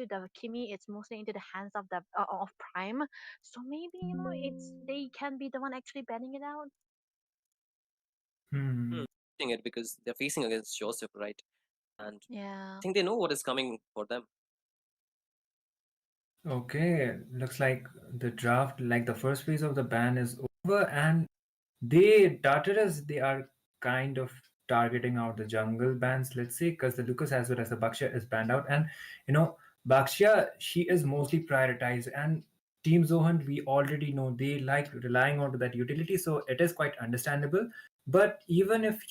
to the Kimi, it's mostly into the hands of the of Prime. So maybe it's they can be the one actually banning it out. Hmm. It because they're facing against Joseph, right? And I Yeah. think they know what is coming for them. Okay, looks like the draft, like the first phase of the ban is over, and they Tartarus, they are kind of targeting out the jungle bans, let's say, because the Lucas as well as the Bakshia is banned out. And you know, Bakshia, she is mostly prioritized, and Team Zohan, we already know they like relying onto that utility, so it is quite understandable. But even if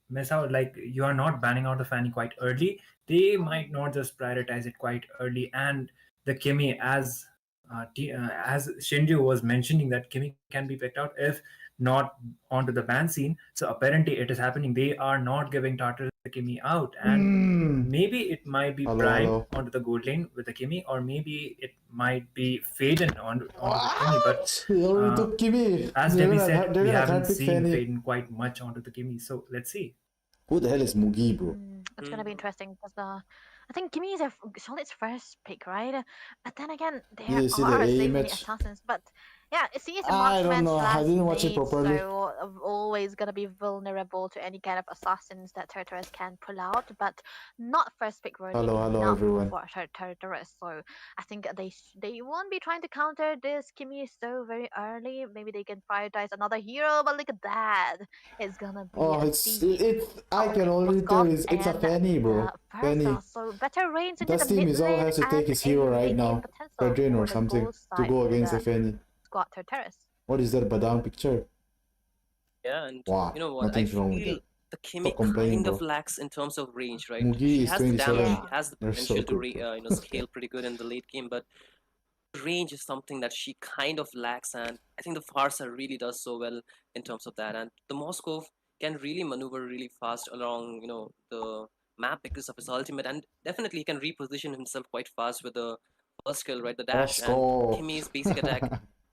miss out, like you are not banning out the Fanny quite early, they might not just prioritize it quite early. And the Kimi, as Shinju was mentioning, that Kimi can be picked out if not onto the ban scene. So apparently it is happening. They are not giving Tartarus the Kimi out, and maybe it might be Hello, Prime hello. onto the gold lane with the Kimi, or maybe it might be Faden onto the Kimi. But What? They already took Kimi. as Debbie said, They're we gonna haven't try pick seen Fanny. Faden quite much onto the Kimi. So let's see. Who the hell is Mugi, bro? It's gonna be interesting because I think Kimi is a Solid's first pick, right? But then again, Did there you see the are AA so many match? assassins. But yeah, she is a I don't marksman know. I slash didn't watch it mage, properly. so always gonna be vulnerable to any kind of assassins that Tartarus can pull out. But not first pick worthy Hello, enough everyone. for Tartarus. So I think they won't be trying to counter this Kimi so very early. Maybe they can prioritize another hero. But look at that, it's gonna be Oh, a it's deep it. I can already tell Moskov it's a and Fanny, bro. the Fanny. Versa. So better range into the This team mid is all lane has to take and his a hero right late game now, potential Fredrin or for the something, gold to side go for against the the Fanny. squad Tartarus. What is that Badang picture? Yeah, and Wow, you know what? I nothing's wrong with feel that. the Kimi Stop complaining, kind of bro. lacks in terms of range, right? Mugi She is has the damage, 27. she Yeah. has the They're so potential to good, bro. Okay. scale pretty good in the late game, but range is something that she kind of lacks, and I think the Farsa really does so well in terms of that. And the Moskov can really maneuver really fast along, the map because of his ultimate, and definitely he can reposition himself quite fast with the first skill, right? The dash and Moskov. Kimi's basic attack.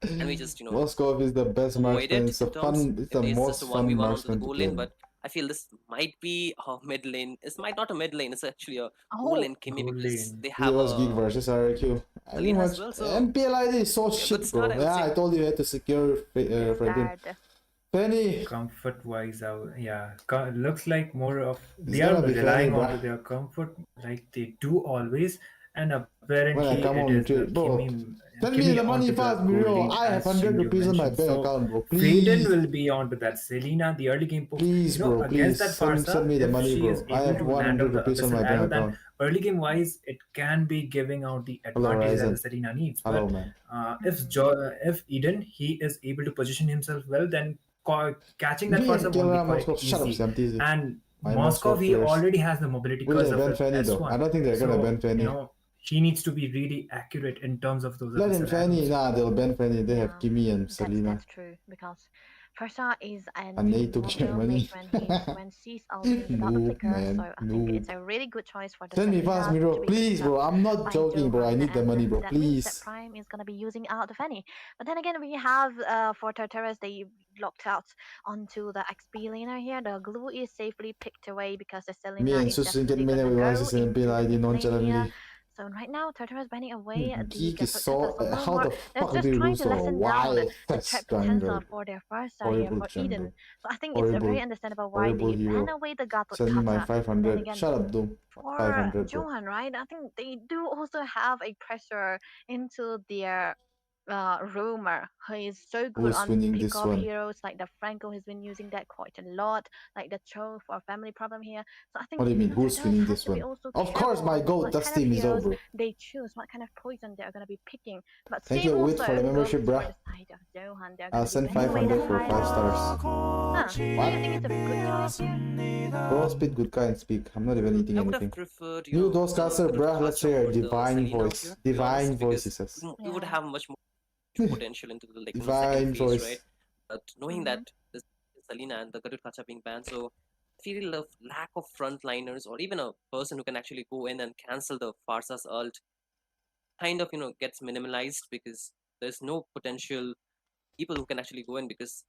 And we just, Moskov is the best avoid marksman. it It's a in terms fun. It's if the it's just a most fun 1v1 onto the marksman to goal play, lane, man. but I feel this might be a mid lane. It's might not a mid lane, it's actually a goal Oh, lane Kimi Gold because lane. they It have was Geek a versus RQ. I didn't Selena as watch. well, so MPLID is so a good shit, start, bro. I would Yeah, I say. told you you had to secure the Fredrin. start. Penny Comfort wise, yeah, looks like more of is they are gonna be Fanny, relying bro. onto their comfort like they do always, and When I apparently come it home, is the bro. Send me Kimi the money onto fast, the gold Miro. lane I have as 100 Shinju rupees on my mentioned. bank So account, bro. Faden Please. will be onto that. Selena, the early game pokes, Please, bro. against Please that send Farsa, me the if money, she is bro. I able have to land 100 on the rupees on abyssal my arrow, bank then account. early game wise it can be giving out the Hello, advantage that the Ryzen. Selena needs. Hello, But man. if Eden he is able to position himself well, then catching that Me Farsa and won't be Killer quite Moskov. Shut up, easy. Sam. Teasy. And My Moscow, Moskov he players. already has the mobility Will because they of ban his Fanny, though? I S1. don't think they're gonna ban So, Fanny. he needs to be really accurate in terms of those Let him abyssal Fanny. arrows. Nah, they'll ban Fanny. They have Yeah, Kimi and Selena. that's true because Farsa is And an they took your immortal mage money. when she's ulting without the Noob, flicker. So man. I think Noob. it's a really good choice for the Send me fast, Selena Miro. to be Please, picked up bro. I'm not by joking, bro. I Johan, need the money, and bro. that means that Please. Prime is gonna be using out the Fanny. But then again, we have for Tartarus they locked out onto the XP laner here. The glue is safely picked away because the Me Selena and is Susan get definitely many gonna go revises in into the PLID mid lane here. nonchalantly. So right now, Tartarus banning away the Geek is Gethard Tempest so. a little How more. the They're fuck did just you trying lose to to a lessen down wild the fest threat potential jungle? for their first side here Horrible for jungle. Eden. So I think it's very Horrible. understandable why Horrible they ban hero. away the Gatot Send me my Kata. But then 500. again, Shut up, Doom. for 500, bro. Johan, right? I think they do also have a pressure into their rumor. He is so good Who's on winning pick this off one? heroes like the Franco. He's been using that quite a lot, like the Cho for family problem here. So I think What do you mean? Who's Turtles winning has this to be one? also Of course, careful my on goat. what Dust kind of team is heroes over. they choose, what kind of poison they're gonna be picking. But Thank same you, Wit, for the also goes membership, for bruh. the side of Johan. They're I'll gonna be send banning away the 500 for 5 Hyla. stars. Huh? Do you What? think it's a good choice here? Bro, speak good guy and speak. I'm not even eating I would have anything. preferred, New the Doscaster, Garut bruh. Let's Kacha hear a over the divine Selena out voice. here, to be honest, Divine voice, he because says. we would Yeah. have much more potential into the like second Divine phase, right? voice. But knowing Mm-hmm. that this Selena and the Garut Kacha being banned, so I feel the lack of frontliners or even a person who can actually go in and cancel the Farsa's ult kind of gets minimalized because there's no potential people who can actually go in because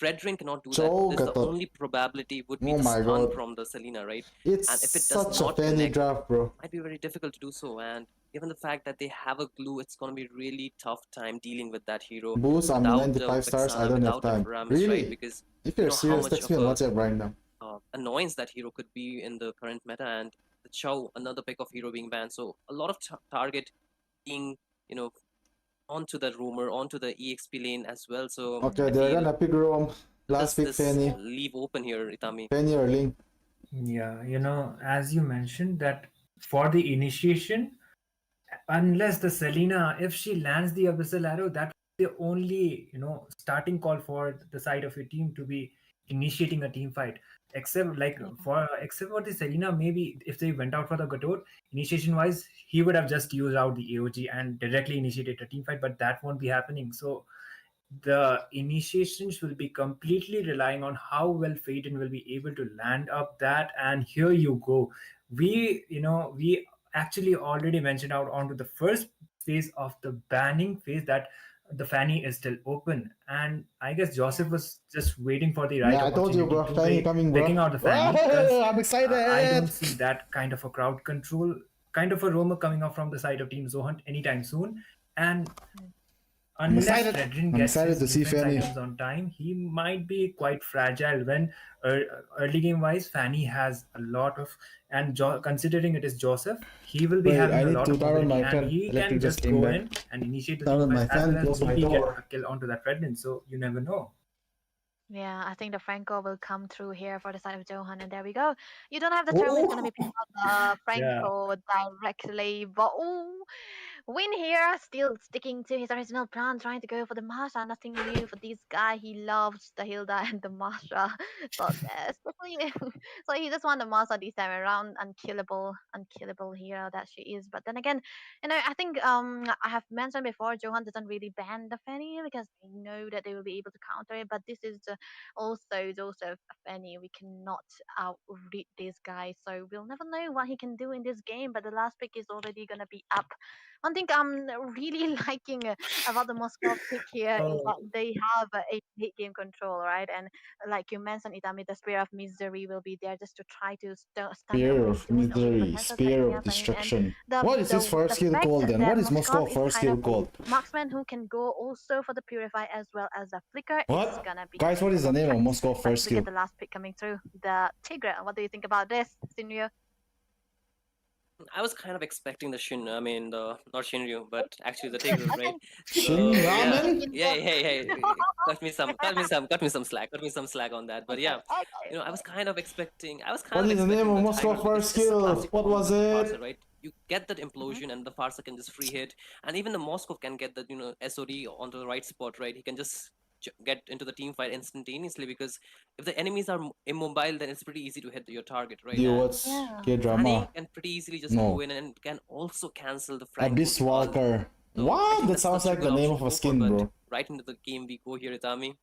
Fredrin cannot do that. Joe This the got only probability would be Oh the my stun god. from the Selena, right? It's And if it does such a not fanny connect, draft, bro. might be very difficult to do so. And given the fact that they have a glue, it's gonna be really tough time dealing with that hero Boost, I'm without a 95 stars. I Vexana, don't have without a time. Paramus, right? Really? Because If you you're know how serious, much text of me on a WhatsApp right now. annoyance that hero could be in the current meta, and the Chow, another pick of hero being banned. So a lot of target being, you know, onto the rumor, onto the EXP lane as well. So Okay, I they're feel gonna pick Rome. Last pick this Fanny. leave open here, Itami. Fanny or Link. Yeah, as you mentioned that for the initiation, unless the Selena, if she lands the Abyssal Arrow, that's the only, starting call for the side of your team to be initiating a team fight. Except except for the Selena, maybe if they went out for the Godot, initiation wise, he would have just used out the AOG and directly initiated a team fight, but that won't be happening. So the initiations will be completely relying on how well Phaeton will be able to land up that. And here you go. We actually already mentioned out onto the first phase of the banning phase that the Fanny is still open. And I guess Joseph was just waiting for the right Yeah, I told you, opportunity bro. to Fanny be coming, bro. picking out the Fanny, because I'm I don't excited. see that kind of a crowd control, kind of a roamer coming up from the side of Team Zohan anytime soon. And I'm unless excited. Fredrin I'm gets excited his to see defense Fanny. items on time, he might be quite fragile when early game wise Fanny has a lot of, and considering it is Joseph, he will be Wait, having I a need lot to of turn on mobility my and fan. he Electric can just just came go back. in and initiate the Turn team on fights my as fan, well as close my maybe get door. a kill onto that Fredrin. So you never know. Yeah, I think the Franco will come through here for the side of Johan, and there we go. You don't have the term; it's gonna Oh, be picked up Yeah. Franco directly, but Win here, still sticking to his original plan, trying to go for the Masha. Nothing new for this guy. He loves the Hilda and the Masha. So especially, so he just won the Masha this time around. Unkillable hero that she is. But then again, I think I have mentioned before, Johan doesn't really ban the Fanny because they know that they will be able to counter it. But this is also a Fanny. We cannot outread this guy, so we'll never know what he can do in this game. But the last pick is already gonna be up. One thing I'm really liking about the Moscow pick here is Oh, that they have a late game control, right? And like you mentioned, Itami, the Spear of Misery will be there just to try to stun Spear away of those Misery, potential attacks Spear coming of up. And Destruction. the What is his the first the skill fact called then? that What is Moskov Moskov is first kind skill of a called? marksman who can go also for the Purify as well as the Flicker, it's What? gonna be Guys, what is the difficult name of times. Moskov But first we get skill? the last pick coming through, the Tigre. What do you think about this, Sinryu? I was kind of expecting the Shin. I mean, the not Shinryu, but actually the Tigger, I right? think Shin So yeah, Ramen? cut me some slack on that. But yeah, okay. I was kind of expecting, What is the name of the Moskov Tiger because first it's a skill? classic What combo was with the Farsa, it? right? You get that Mhm. implosion and the Farsa can just free hit, and even the Moskov can get the SOD onto the right spot, right? He can just get into the team fight instantaneously because if the enemies are immobile, then it's pretty easy to hit your target, Do right? you And watch Yeah. Fanny K-drama? can pretty easily just go No. in and can also cancel the Franco's Abyss ult. Walker. So I What? think That that's sounds such a like good the name option of to a go for. skin, But bro. right into the game we go here, Itami.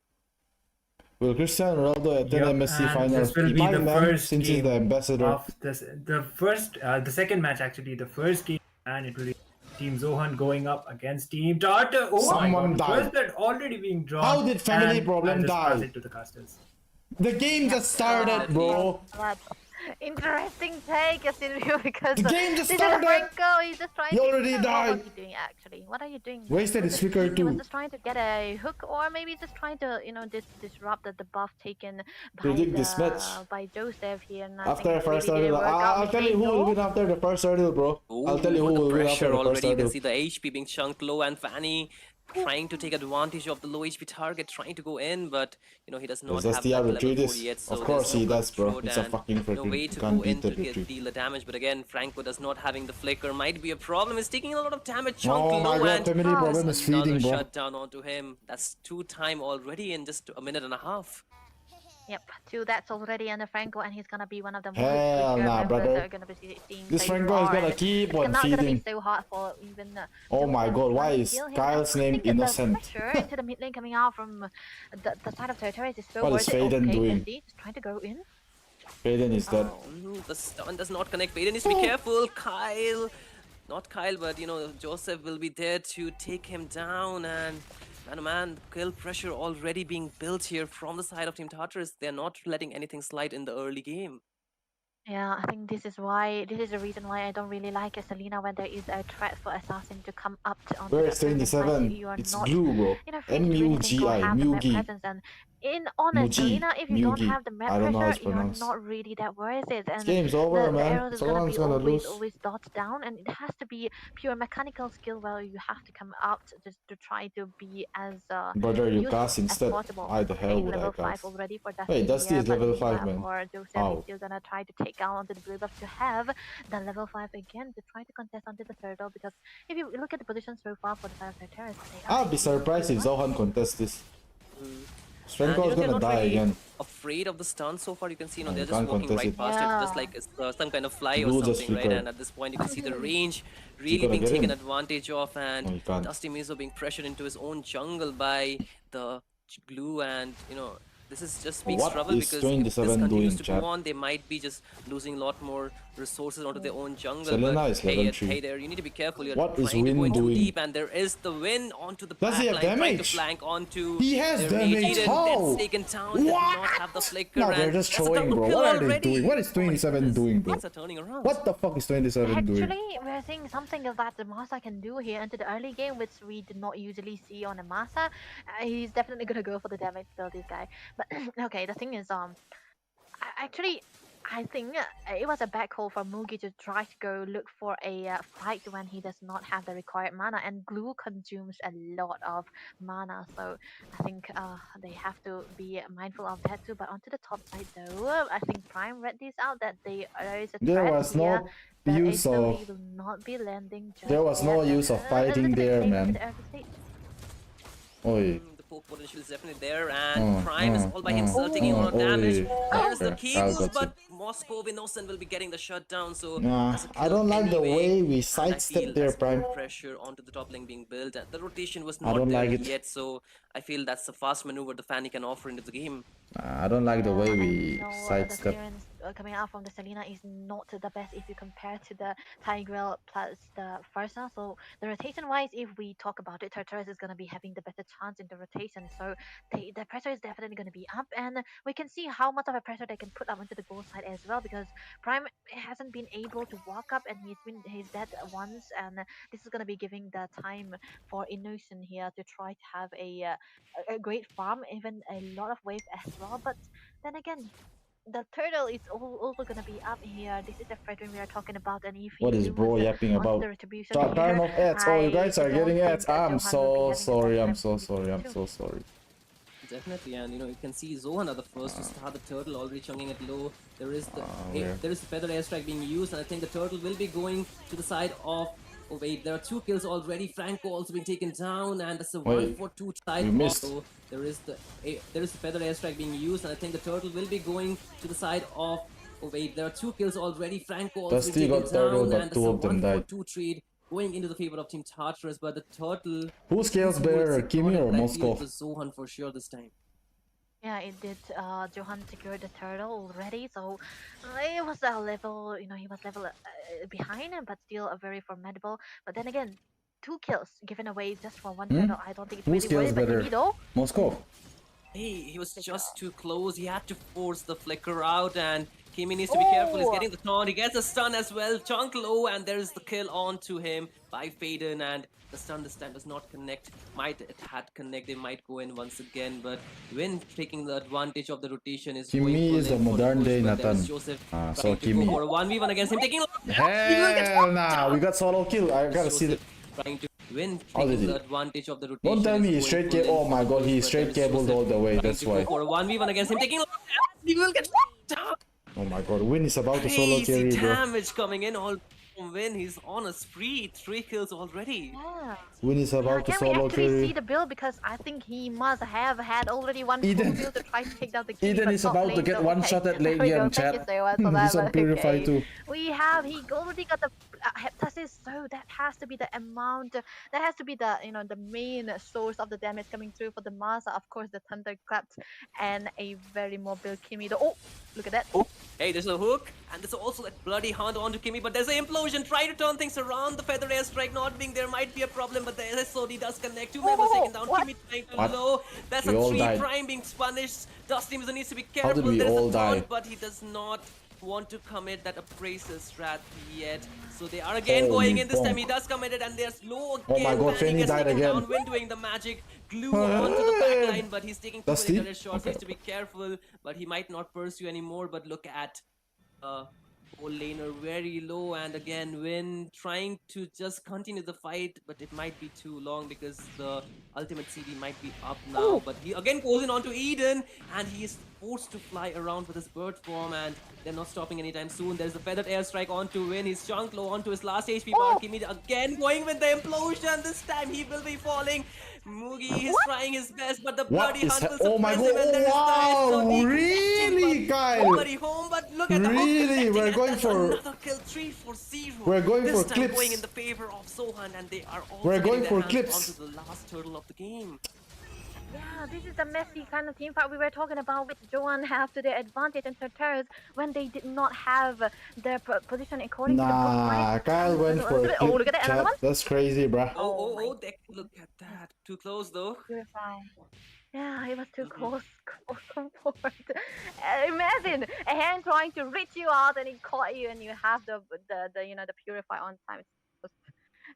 Will Cristiano Ronaldo attend Yep, MSC and final? this will He be the might, man, first since he's the game ambassador. of the second match actually, the first game, and it will be Team Zohan going up against Team Tartar. Oh my Someone god, the died. first blood already being drawn, How did Family and I'll Problem just pass die? it to the casters. The game Yep. just started, Unfortunately. bro. But interesting take, Silvio, because The game just this is started. Franco. He's just trying He to. already What was died. he doing actually? What are you doing? Wasted Was his it? flicker He was too. just trying to get a hook, or maybe just trying to, disrupt the buff taken Predict this match. by Joseph here. And I think After it first really didn't hurdle. work out. I'll tell you who will win after the first hurdle, bro. I'll tell you who The will win after pressure the first already. You can hurdle. see the HP being chunked low, and Fanny trying to take advantage of the low HP target, trying to go in, but he does not Does have the that level retreat 40 is? yet, Of so course there's no he does, bro. control It's a and fucking no freaking. way You to can't go beat in the to retreat. deal the damage. But again, Franco does not having the flicker might be a problem. He's taking a lot of damage, chunk Oh my low, god, and family Oh, there's problem is another feeding, bro. shutdown onto him. That's 2 time already in just a minute and a half. yep. Two that's already under Franco, and he's gonna be one of the most Hell quicker nah, members that brother. are gonna be seeing This so Franco is far. gonna And keep it's on not gonna be feeding. so hard for even Oh my Joseph god, to why try to is kill him. Kyle's And I name think that the innocent? pressure into the mid lane coming out from the side of Territories is so What is worth it. Faden Okay, doing? Tessie just trying to go in. Faden is dead. Oh, The stun does not connect. Vaden needs to be careful. Kyle, not Kyle, but Joseph will be there to take him down, and Man, oh man, kill pressure already being built here from the side of Team Tartarus. They're not letting anything slide in the early game. Yeah, I think this is the reason why I don't really like Selena when there is a threat for Assassin to come up onto Where the is opposing side. 27? You are It's not, glue, bro. free to do anything or Mugi, have the map Mugi, presence. And in honest, Mugi, Selena, if you don't Mugi. have the map I don't know how pressure, it's you're pronounced. not really that worth it. This And game's over, the man. arrows is gonna Someone's be gonna lose. always dodged down, and it has to be pure mechanical skill where you have to come out just to try to be as Brother, you useful cast as instead. possible. Why the hell A would I level 5 cast? already for Wait, Dusty Dusty here, is but level 5, meanwhile man. for Joseph, he's How? still gonna try to take out onto the blue buff to have the level 5 again to try to contest onto the turtle, because if you look at the position so far for the side of the terrace, they are I'll be actually surprised if pretty Zohan much contests this. Mm. Strenko And is they're gonna not die really again. afraid of the stun so far. You can see, Oh, they're you just can't walking contest right it. past it, just Yeah. like it's some kind of fly or Blue just something, right? flickered. And at this point, you can see the range Is he really gonna being get taken in? advantage of, No, and he can't. Dusty Mizo being pressured into his own jungle by the glue, and this is just speaks What trouble, is because if this 27 continues doing, to chat? go on, they might be just losing a lot more resources onto their own jungle. Selena But is level hey, 3. hey there, you need to be careful. You're What is trying to go Win in too doing? deep, and there is the win onto the Does he have backline, trying to damage? flank onto He has their damage. Eden. How? That's taken down. Did What? not have the flicker. Now they're And just that's a throwing, double bro. kill What are they already. doing? What is Oh my 27 goodness. doing, bro? Things are turning around. What the fuck is 27 doing? Actually, we're seeing something that the Masa can do here into the early game, which we did not usually see on a Masa. He's definitely gonna go for the damage though, this guy. But okay, the thing is, actually, I think it was a bad call for Mugi to try to go look for a fight when he does not have the required mana, and glue consumes a lot of mana, so I think they have to be mindful of that too. But onto the top side though, I think Prime read this out that there is a There threat was here, no but use of AoE will not be landing just there was no yet. use of A fighting little bit there, safe into man. the early stage. Oi. The poke potential is definitely there, and Prime is all by himself Oh. taking a lot of damage. There's the Okay, I'll cables, got but Moscow Innocent will be getting the shutdown, so Nah, that's a I kill don't like the anyway. way we And I sidestep feel their that's more Prime. pressure onto the top lane being built, and the rotation was I not don't there like it. yet, so I feel that's the fast maneuver the Fanny can offer into the game. I don't like the way Yeah, we and no, the sidestep. clearance coming out from the Selena is not the best if you compare to the Tigreal plus the Farsa. So the rotation wise, if we talk about it, Tartarus is gonna be having the better chance in the rotation. So the pressure is definitely gonna be up, and we can see how much of a pressure they can put up into the goal side as well, because Prime hasn't been able to walk up, and he's dead once, and this is gonna be giving the time for Innocent here to try to have a great farm, even a lot of wave as well. But then again, the turtle is also gonna be up here. This is the Fredrin we are talking about, and if he What is bro loses yapping onto about? the retribution Start time here, of ads. Oh, you guys are don't getting think ads. I'm Johan will be so having the sorry. best I'm time so to sorry. I'm too. so sorry. Definitely, and you can see Zohan the first to start the turtle already chunking it low. There is the Where? there is the feather airstrike being used, and I think the turtle will be going to the side of. Oh wait, there are 2 kills already. Franco also being taken down, and that's a Wait, 1-4-2 side. we missed. Also, there is the feather airstrike being used, and I think the turtle will be going to the side of. Oh wait, there are 2 kills already. Franco also Dusty being taken got turtle, down, but and that's two a of them died. 1-4-2 trade going into the favor of Team Tartarus. But the turtle, Who scales better, Kimi or I feel Moskov? it was Zohan for sure this time. Yeah, it did. Johan secured the turtle already, so it was a level. He was level behind him, but still a very formidable. But then again, 2 kills given away just for one turtle. I don't think it's Who really worth scales it. But better? Kimi though, Moskov. Hey, he was just too close. He had to force the flicker out, and Kimi needs to be careful. He's getting the taunt. He gets a stun as well. Chunk low, and there's the kill on to him by Faden, and the stun this time does not connect. It had connect. They might go in once again, but Win taking the advantage of the rotation is Kimi going full is in a for the modern push, day but there's Nathan. Joseph So trying to Kimi. go for a 1v1 against him, taking Hell nah, we got solo kill. I gotta see the. trying to Win How did taking he? the advantage of the rotation. Don't tell me is he's going straight full in Oh for my the god, push, he's but straight there's cabled Joseph all the way. trying That's to go why. for a 1v1 against him, taking he will get down. Oh my god, Win is about to solo Crazy carry, bro. damage coming in all from Win. He's on a spree, 3 kills already. yeah. Win is Yeah, about to can we solo actually see carry. the build? Because I think he must have had already one full Eden- build to try to take down the Kimi, Eden but is not about to late, get so one okay. shot at late There we go. game, Thank you chat. so much for that. He's on But Purify okay, too. he already got the Heptasis, so that has to be the amount, that has to be the, the main source of the damage coming through for the Masa. Of course, the thunderclaps and a very mobile Kimi. Oh, look at that. Oh, hey, there's a hook, and there's also that bloody hunt onto Kimmy, but there's an implosion. Try to turn things around. The feather airstrike not being there might be a problem, but the SOD does connect. Two members taken down. What? Kimmy trying to What? low. That's We a all 3 died. prime being punished. Dusty Mizo needs to be How did careful. we There's all a die? taunt, but he does not want to commit that abrasive strat yet. So they are again Holy going in. This time bonk. he does commit it, and they're slow again. Oh my god, Fanny Fanny gets died taken again. down. Win doing the magic glue onto the back line, but he's taking too Dusty? many turret shots. Okay. Needs to be careful, but he might not pursue anymore. But look at goal laner very low, and again Win trying to just continue the fight, but it might be too long because the ultimate CD might be up now. But he again goes in onto Eden, and he is forced to fly around with his bird form, and they're not stopping anytime soon. There's a feathered airstrike onto Win. He's chunked low onto his last HP bar. Kimi again going with the implosion. This time he will be falling. Mugi is trying his best, but the What bloody is hunt will oh my suppress him, god, and there is wow, the SOD really, connecting, but Kyle? nobody home. But look at the hook Really? connecting, We're and going that's for- another kill. 3 for 0. We're going this for time clips. going in the favor of Sohan, and they are also We're getting going their for hands clips. onto the last turtle of the game. Yeah, this is the messy kind of team fight we were talking about, which Johan have to their advantage and Tartarus when they did not have their position according to the book, Nah, right? Kyle went for a Oh, clip, look at that, another chat. one. That's crazy, bruh. Oh my Look at that. Too close though. Purify. Yeah, it was too Mhm. close. Come forward. Imagine a hand trying to reach you out and it caught you, and you have the the purify on time. It's just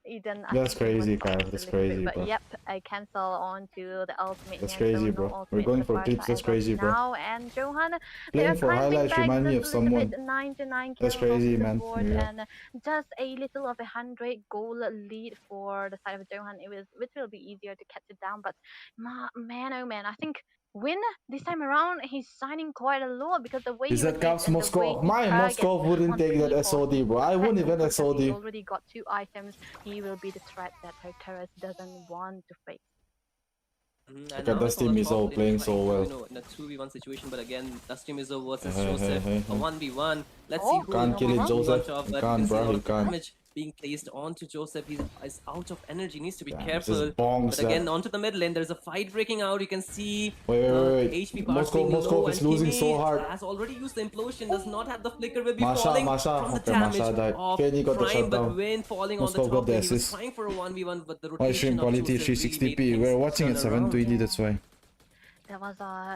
Eden, I That's think he was crazy, Kyle. just a That's little bit, city, but bro. yep, I cancel on to the ultimate That's here, so crazy, no bro. ultimate We're for going the for Barca clips. That's as of crazy, bro. now. And Johan, they Playing are for climbing highlights back remind just me a of little bit, someone. 99 That's kills off crazy, the man. board, Yeah. and just a little of 100 goal lead for the side of Johan. Which will be easier to catch it down, but man, oh man, I think Win this time around he's signing quite a lot because the way Is he that rotates Caps and the way Moskov? he My targets Moskov wouldn't on take that people. SOD, bro. I wouldn't even Because he SOD. already got 2 items, he will be the threat that Tartarus doesn't want to face. And Look now at it's Dusty on the Mizo top lane playing trying so to, well. in a 2v1 situation, but again, Dusty Mizo versus Hey, Joseph, hey, a hey. 1v1. Let's Oh, see who will Can't be kill it, able to Joseph. launch off, You but can't, you can see a bro. lot You of can't. damage being placed onto Joseph. He is out of energy, needs to be Damn, careful. just bongs But again, that. onto the mid lane, there's a fight breaking out. You can see Wait. HP bars being Moskov low, is and losing so Kimi hard. has already used the implosion, does not have the flicker, will be Masha. falling from the Okay, damage Masha died. of Fanny got the Prime, but shutdown. Wayne falling on the Moskov got top the lane. He was assist. trying for a 1v1, but the My stream rotation of quality Joseph really made 360p. things We're watching turn at around. 720, that's why. that was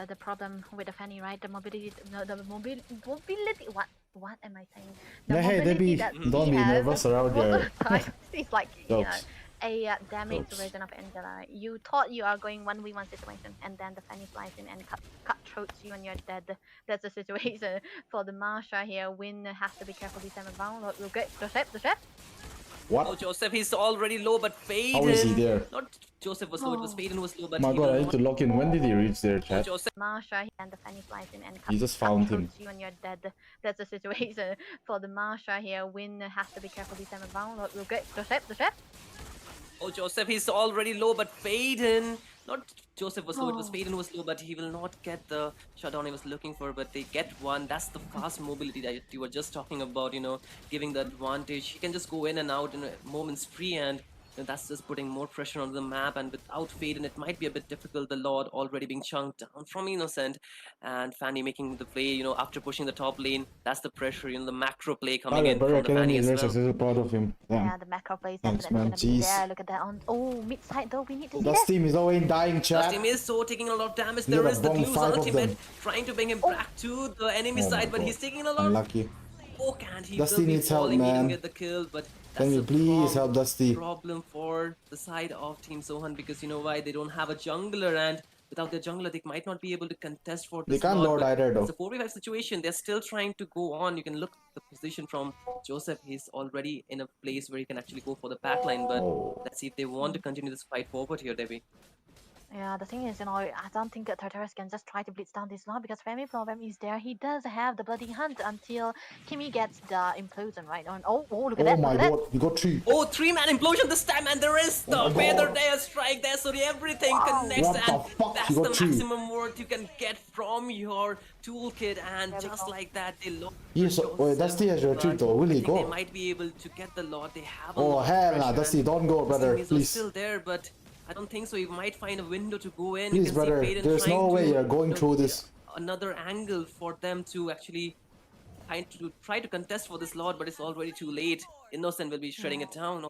the problem with the Fanny, right? The mobility, no, the mobility. What am I saying? The Yeah, hey, mobility Debbie, that don't he be has. nervous around Most of your the time, it's like jokes. a damaged Jokes. version of Angela. You thought you are going 1v1 situation, and then the Fanny flies in and cut throats you, and you're dead. That's the situation for the Marsha here. Win has to be careful this time around. Look at the chef. Oh, What? Joseph, he's already low, but Faden. How is he there? Not Joseph was low, it was Faden who was low, but My he god, I will need to not. lock in. When did he reach there, Oh, chat? Joseph. Marsha and the Fanny flies in and He just cut found him. throats you, and you're dead. That's the situation for the Marsha here. Win has to be careful this time around. Look at the chef. Oh, Joseph, he's already low, but Faden. Not Joseph was low, it was Oh. Faden who was low, but he will not get the shutdown he was looking for, but they get one. That's the fast mobility that you were just talking about, giving the advantage. He can just go in and out in a moment's free, and that's just putting more pressure on the map. And without Faden, it might be a bit difficult. The Lord already being chunked down from Innocent, and Fanny making the play, after pushing the top lane. That's the pressure, the macro play coming in Barry from the Fanny Academy is as very well. successful, proud of him. Yeah, Damn. the macro play is Thanks, definitely man. gonna be Jeez. there. Look at that on. Oh, mid side though. We need to see that. Dusty is always dying, chat. Dusty is so taking a lot of damage. Look There at is that the bong, Glue's 5 of ultimate them. trying to bring him back to the enemy Oh my side, but God. he's taking a lot Unlucky. poke, and he Dusty will be needs help, falling. He man. didn't get the kill, but Can that's we a please help Dusty? problem for the side of Team Sohan, because you know why? They don't have a jungler, and without their jungler, they might not be able to contest for They this can't slot, Lord but either, though. it's a 4v5 situation. They're still trying to go on. You can look at the position from Joseph. He's already in a place where he can actually go for the backline, but Oh. let's see if they want to continue this fight forward here, Debbie. Yeah, the thing is, I don't think that Tartarus can just try to blitz down this line because Femi Problem is there. He does have the bloody hunt until Kimmy gets the implosion, right? Oh, look at Oh that! Look my at that! god, we got three. Oh, three-man implosion this time, and there is Oh my the Feather god. Day strike there, so everything Wow! connects, What the and fuck? He that's the got three. maximum worth you can get from your toolkit. And There we just go. like that, they lost Yes, wait, Joseph, Dusty has retreat but though. Will I he think they go? might be able to get the lot. They have a Oh lot of hell nah, pressure, Dusty, and don't go, his brother. teammates are Please. still there, but I don't think so. He might find a window to go in. You Please, can brother. see Faden There's trying no way to, you're going through this. another angle for them to actually try to contest for this lot, but it's already too late. Innocent will be shredding it down.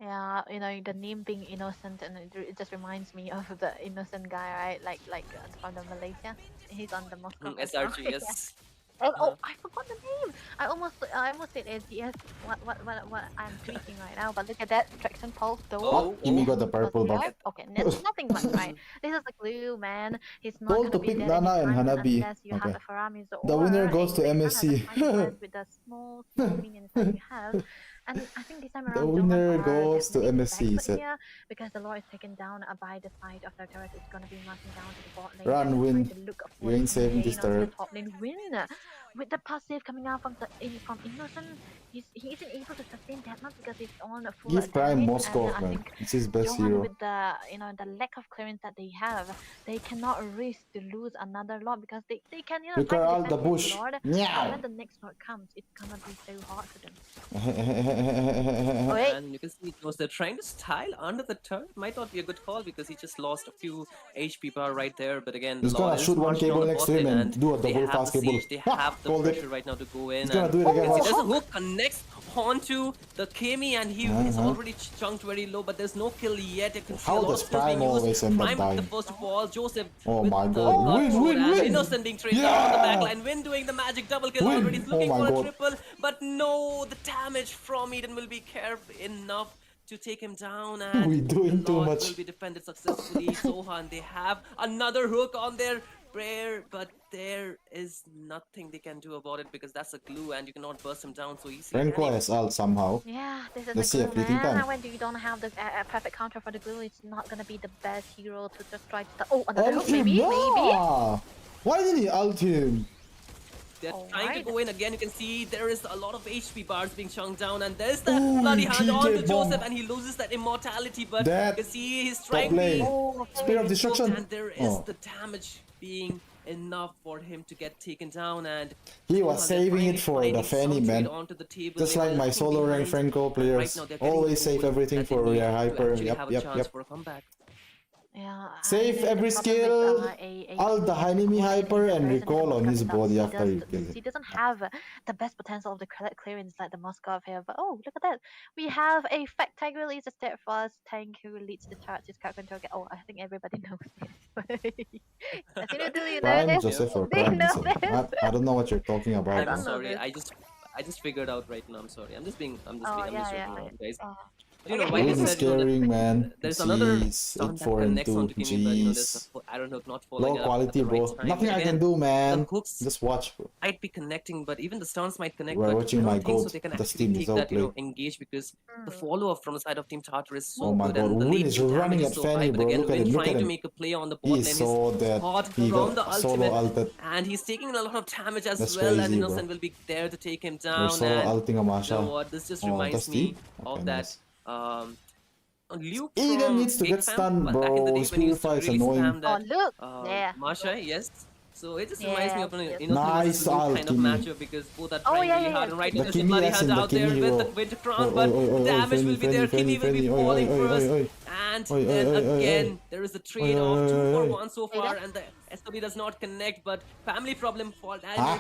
Yeah, the name being innocent, and it just reminds me of the innocent guy, right? Like from the Malaysia. He's on the Moscow as well. SRG, yes. Oh, I forgot the name. I almost said SDS. What I'm tweaking right now. But look at that traction pulse though. Oh, Kimmy got the purple buff. Okay, nothing much, right? This is the clue, man. He's not Told gonna to be pick dead Nana and anytime Hanabi. unless you have Okay. a Faramis The or winner a goes to Vexana MSC. that's trying to fight with the small minions that you have. And I think this time The around, winner Johan are goes to definitely the MSC, he back foot said. here because the Lord is taken down by the side of the turret. It's gonna be marching down to the bot lane. Run, and win. trying to look You ain't for saving the this lane onto turret. the top lane. Win with the passive coming out from from Innocent. He isn't able to sustain that much because he's on a full Give Prime damage, Moskov, and I man. think It's his best Johan hero. with the the lack of clearance that they have, they cannot risk to lose another lot because they can You try clear to out the defend this bush. lord, but Meow. when the next lord comes, it's gonna be so hard for them. Oh wait, And you can see they're trying to style under the turret. Might not be a good call because he just lost a few HP bar right there. But again, the He's Lord gonna is shoot one marching on cable the next bot to him lane, and do a they double have fast the cable. siege, they Ha! have the Called pressure it. right now to go in. He's gonna And do it again. you can see Watch. there's a hook connects onto the Kami, and he is already chunked very low, but there's no kill yet. You can see a How lot of does skills Prime being used. always end up Prime with the dying? first of all, Joseph Oh with my the god. Win, cutthroat, win, and win! Innocent being traced down on the Yeah! backline. Win doing the magic double kill Win! already. He's Oh looking my for a god. triple, but no, the damage from Eden will be careful enough to take him down, and We doing the too Lord much. will be defended successfully. Sohan, they have another hook on their prayer, but there is nothing they can do about it because that's a glue and you cannot burst him down so easily. Franco has ult somehow. yeah, this is Let's a see a glue, fleeting man. time. And when you don't have the perfect counter for the glue, it's not gonna be the best hero to just try to. Oh, another hook, Ult him! maybe. Nah! Why did he ult him? They're trying to Alright. go in again. You can see there is a lot of HP bars being chunked down, and there's the Ooh, bloody hand on to GK Joseph, bomb. and he loses that immortality. But That you can see he's top trying to lane. be Oh, Spear of okay. destruction. and there is Oh. the damage being enough for him to get taken down. And He was Sohan, they're saving it finally for the finding Fanny, some trade man. onto the table. Just They were like my lacking solo rank behind, Franco and players. right now they're getting Always the save goal everything that they for need rear to hyper. actually Yep, have a yep, chance yep. for a comeback. Yeah, Save the every problem with, skill, a ult the team Hanimi coordinated hyper in and comparison to the recall on Moscow his without body he after you kill he him. doesn't have the best potential of the clearance like the Moscow here. But oh, look at that! We have a fact tag release, a steadfast tank who leads the charge. Is crowd control. Oh, I think everybody knows this. As soon as you know Prime this, Joseph or they Prime know Joseph? this. I don't know what you're talking I about. I'm don't Man. know sorry. this. I just figured out right now. I'm sorry. Oh I'm just yeah, joking around, guys. Oh, You know, okay. why they Lose is said, scaring, man. there's another Jeez, stun 8 that 4 and connects 2. onto Kimmy, but there's Jeez. I don't know, not following Low it up at quality, the right bro. time. Nothing But I again, can do, the man. hooks Just watch, bro. might be connecting, but even the stuns might connect. We're But watching I my don't think so. goat. They can The actually Steam is take that, outplayed. engage because the Hmm. follow up from the side of Team Tartar is Oh so my good, god. and the Win late is game damage running is at so Fanny, high. But bro. again, Look at Win him. Look trying at to him. make a play on the He bot is lane. He's so dead. caught He around the got solo ultimate, ulted. and he's taking a lot of damage as That's well. And crazy, bro. Innocent will be there to take him We're down. solo And ulting a you know Masha. what? This just Oh, reminds Dusty? me Okay, of that. nice. Um, Luke Eden from needs to Cake get Fam, stunned, but back in the bro. day when he used to Purify is really annoying. spam Oh that look there. Masha, yes. So it just reminds me Yes, of an yes. Innocent versus Nice Luke ult, kind of Kimmy. matchup because both are Oh trying yeah, really yeah, hard. yeah. And right The now there's a Kimmy bloody as hunt in the out there Kimmy with the hero. Winter Oi, Crown, oi, but oi, oi, oi, damage Fanny, will be Fanny, there. Fanny, Kimmy will be Fanny. Oi, oi, falling oi, oi, first. oi. And Oi, oi, then oi, oi, oi. again, there is a trade oi, off. oi, 2 for oi. 1 so Ada? far, and the SW does not connect, but family problem for that Huh?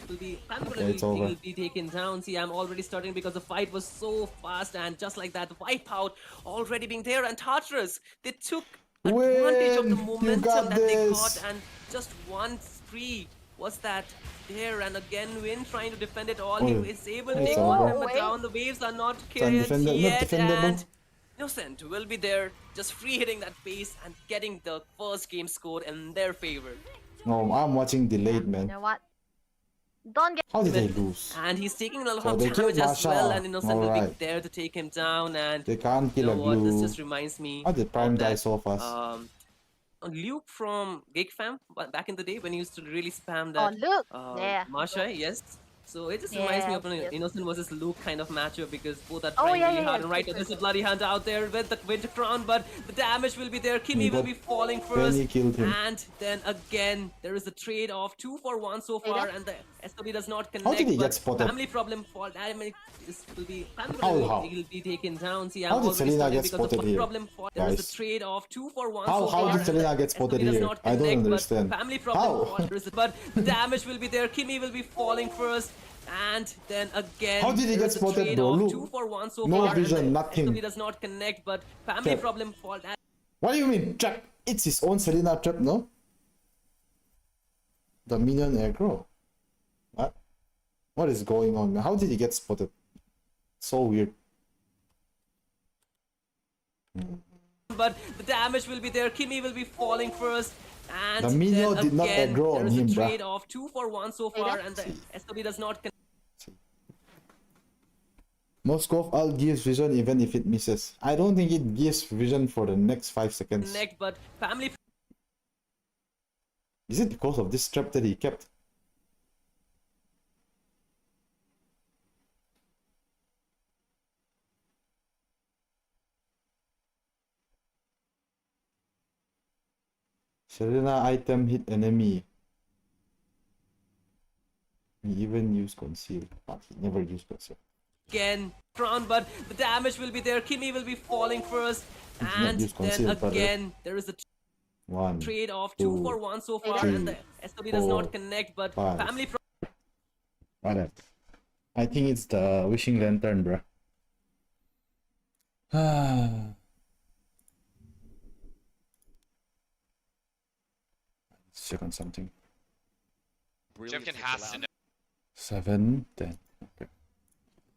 will be family Okay, problem it's over. will be taken down. See, I'm already starting because the fight was so fast, and just like that, the wipeout already being there. And Tartarus, they took advantage of the Win! You momentum got that they got, this! and just one spree was that there. And again, Win trying to defend it all. Oi, He is able to it's take over. one member Wait. down. The waves are not It's cleared undefendable, not yet, defendable. and Innocent will be there, just free hitting that base and getting the first game scored in their favor. No, I'm watching delayed, You man. know what? Don't get How did they lose? And he's taking a lot So of they killed damage as well, Masha. and Innocent will be Alright. there to take him down. And They can't you kill know a what? This blue. just reminds me How did Prime of die that so fast? Luke from GigFam back in the day when he used to really spam Oh, that look. Yeah. Masha, yes. So it just reminds me Yes, of an yes. Innocent versus Luke kind of matchup because both are Oh, trying yeah, really yeah, yeah. hard. And right True, now, true, there's a true. bloody hunt out there with the Winter Crown, but the damage will be there. Kimmy will But be falling Penny first. killed him. And then again, there is a trade of 2-for-1 so Ada? far, and the SW does not How did connect. he get But spotted? family problem for that. I mean, this will be family How? problem How? will be taken down. See, How I'm did already Selena starting get because the spotted here, problem for there is a guys? trade of 2-for-1 How so far, did and Selena the get spotted SW does here? not I don't connect. But understand. family problem How? for there is but the damage will be there. Kimmy will be falling first. And then again, How did he there get is a spotted, trade bro? of Look. 2-for-1 so No far, vision, and the nothing. SW does not connect. But family Trap. problem for that. What do you mean trap? It's his own Selena trap, no? The minion aggro. What? What is going on? How did he get spotted? So weird. But the damage will be there. Kimmy will be falling first. And The minion then did not again, aggro there on is him, a bruh. trade of 2-for-1 so far, and the SW does not connect. Moskov ult gives vision even if it misses. I don't think it gives vision for the next 5 seconds. But family Is it because of this trap that he kept? Selena item hit enemy. He even used conceal, but he never used conceal. again Crown, but the damage will be there. Kimmy will be falling first. He did not And use then conceal, brother. again, there is a One, trade of 2, 2-for-1 so far, Three, and the SW does 4, not connect. But 5. family Whatever. I think it's the wishing lantern, bruh. Let's check on something. Jevkin has to know. 7, 10. Okay.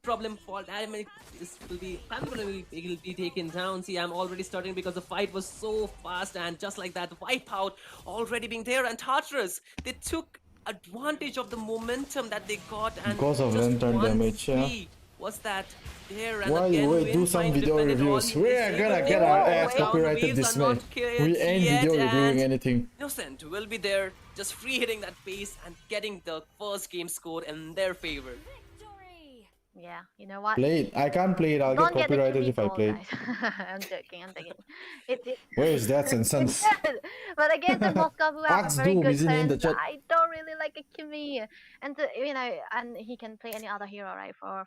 problem for that. I mean, this will be family will be taken down. See, I'm already starting because the fight was so fast, and just like that, the wipeout already being there. And Tartarus, they took advantage of the momentum that they got, and Because of just lantern one damage, yeah. free was that there. And While again, we Win do some trying to video defend it all. reviews, He we is are able gonna to get take our it ass down. copyrighted Waves this are way. not killed We ain't yet, video reviewing and anything. Innocent will be there, just free hitting that pace and getting the first game scored in their favor. Yeah, you know what? Play it. I can't play it. I'll Don't get get the copyrighted Kimmy if I goal, play it. guys. I'm joking, I'm joking. It Where is that and sons? but against the Moscow, who have a Axe very Doom good isn't in the sense, chat. I don't really like a Kimmy. And you know, and he can play any other hero, right? For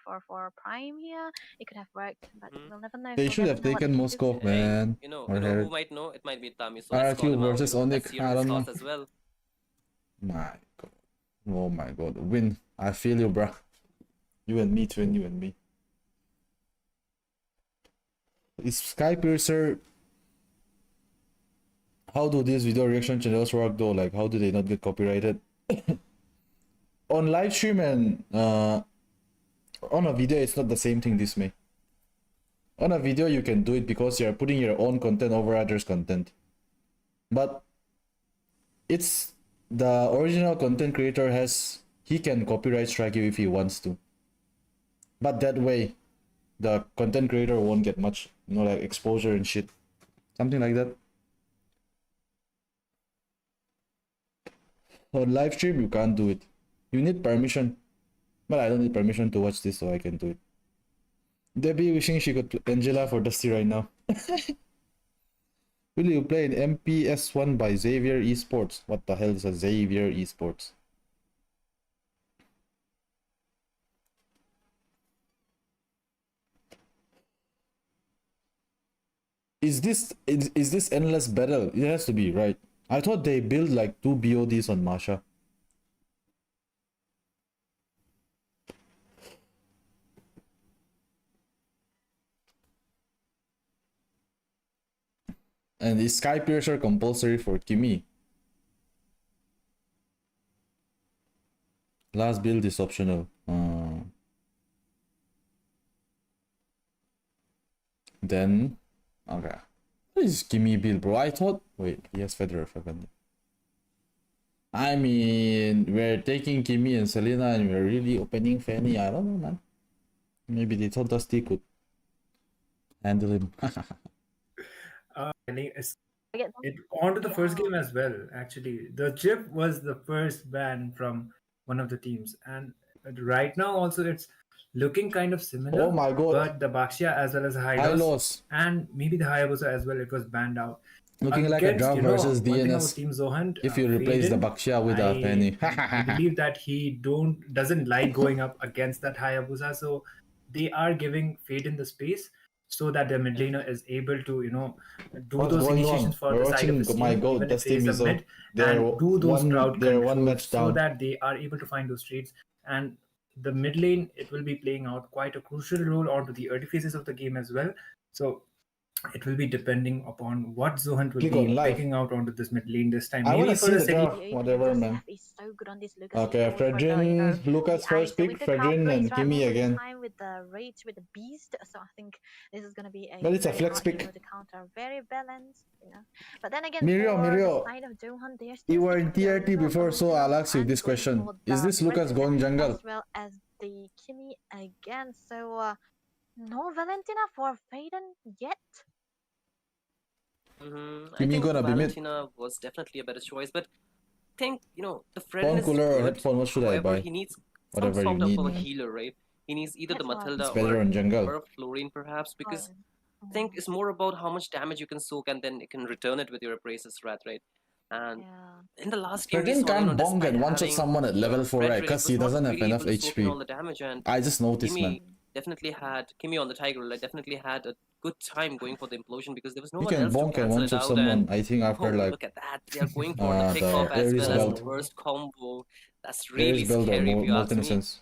Prime here, it could have worked, but we'll never know. They We'll should never have know what taken he can do. Moscow, Hey, man. Or who Herod. might know? It might be Tami, so let's call RQ him out. versus Let's Onyx. hear I his don't know. thoughts as well. My god. Oh my god. Win. I feel you, bruh. You and me, twin. You and me. Is Skypiercer... How do these video reaction channels work though? Like, how do they not get copyrighted? On live stream and on a video, it's not the same thing this way. On a video, you can do it because you're putting your own content over others' content. But it's the original content creator he can copyright strike you if he wants to. But that way, the content creator won't get much, like exposure and shit. Something like that. On live stream, you can't do it. You need permission. But I don't need permission to watch this, so I can do it. Debbie wishing she could Angela for Dusty right now. Will you play an MPS1 by Xavier Esports? What the hell is a Xavier Esports? Is this endless battle? It has to be, right? I thought they built like 2 BODs on Masha. And is Skypiercer compulsory for Kimmy? Last build is optional. Then, okay. What is Kimmy build, bro? I thought. Wait, he has Federer 500. I mean, we're taking Kimmy and Selena and we're really opening Fanny. I don't know, man. Maybe they thought Dusty could handle him. Onto the first game as well. Actually, the chip was the first ban from one of the teams, and right now also it's looking kind of similar. Oh my god. But the Baxia as well as Hylos. and maybe the Hayabusa as well, it was banned out. Looking like a draft versus one thing about DNS. Team Zohan, If you replace the Faden, Baxia with a Penny. I believe that he doesn't like going up against that Hayabusa, so they are giving Faden the space so that the mid laner is able to do What's those going initiations on? for We're the side of his watching my team, god, even if Dusty he is a Mizo. mid, They're and do those crowd they're one controls match so down. that they are able to find those trades. And the mid lane, it will be playing out quite a crucial role onto the early phases of the game as well. So it will be depending upon what Zohan will Click be on live. picking out onto this mid lane this time. I Maybe wanna for see a the second. draft. Whatever, man. Is so good on this Lucas. Okay, He goes for the, Fredrin, Lucas the first ice pick, with the Fredrin counter, and he's right Kimmy most of the again. time with the rage with the beast. So I think this is gonna be a But it's a very flex hard pick. hero to counter, very balanced, But then again, Mirio, for Mirio, the side of Johan, they're you still were in sticking to the TRT original before, so Valentina I'll ask you and this going question. for Is the this Lucas Fredrin going jungle? as well as the Kimmy again. So no Valentina for Faden yet. I Kimmy think gonna be mid. Valentina was definitely a better choice, but I think the Phone Fredrin is cooler or good. headphone, what should I However, buy? he needs some Whatever you sort need, of a man. healer, right? He needs either the Headphone. Matilda It's better on jungle. or a Florine perhaps, because Oh, I think it's more about how much damage you can soak and then you can return it with your Abrasive Wrath, right? And yeah. in the last game we Fredrin saw, can't bong despite and one shot having someone at level 4, right? Fredrin, Because he he was doesn't not have really enough able to soak in all HP. the damage, and I just noticed, man. Kimmy definitely had Kimmy on the Tiger Roll. I definitely had a good time going for the implosion because there was no You one can else to bonk and cancel one it shot out. someone, And I think after like look at that, they are going for the pick off the as Ares well as the belt. burst combo. That's Ares really build or scary if you ask Molten me. Essence.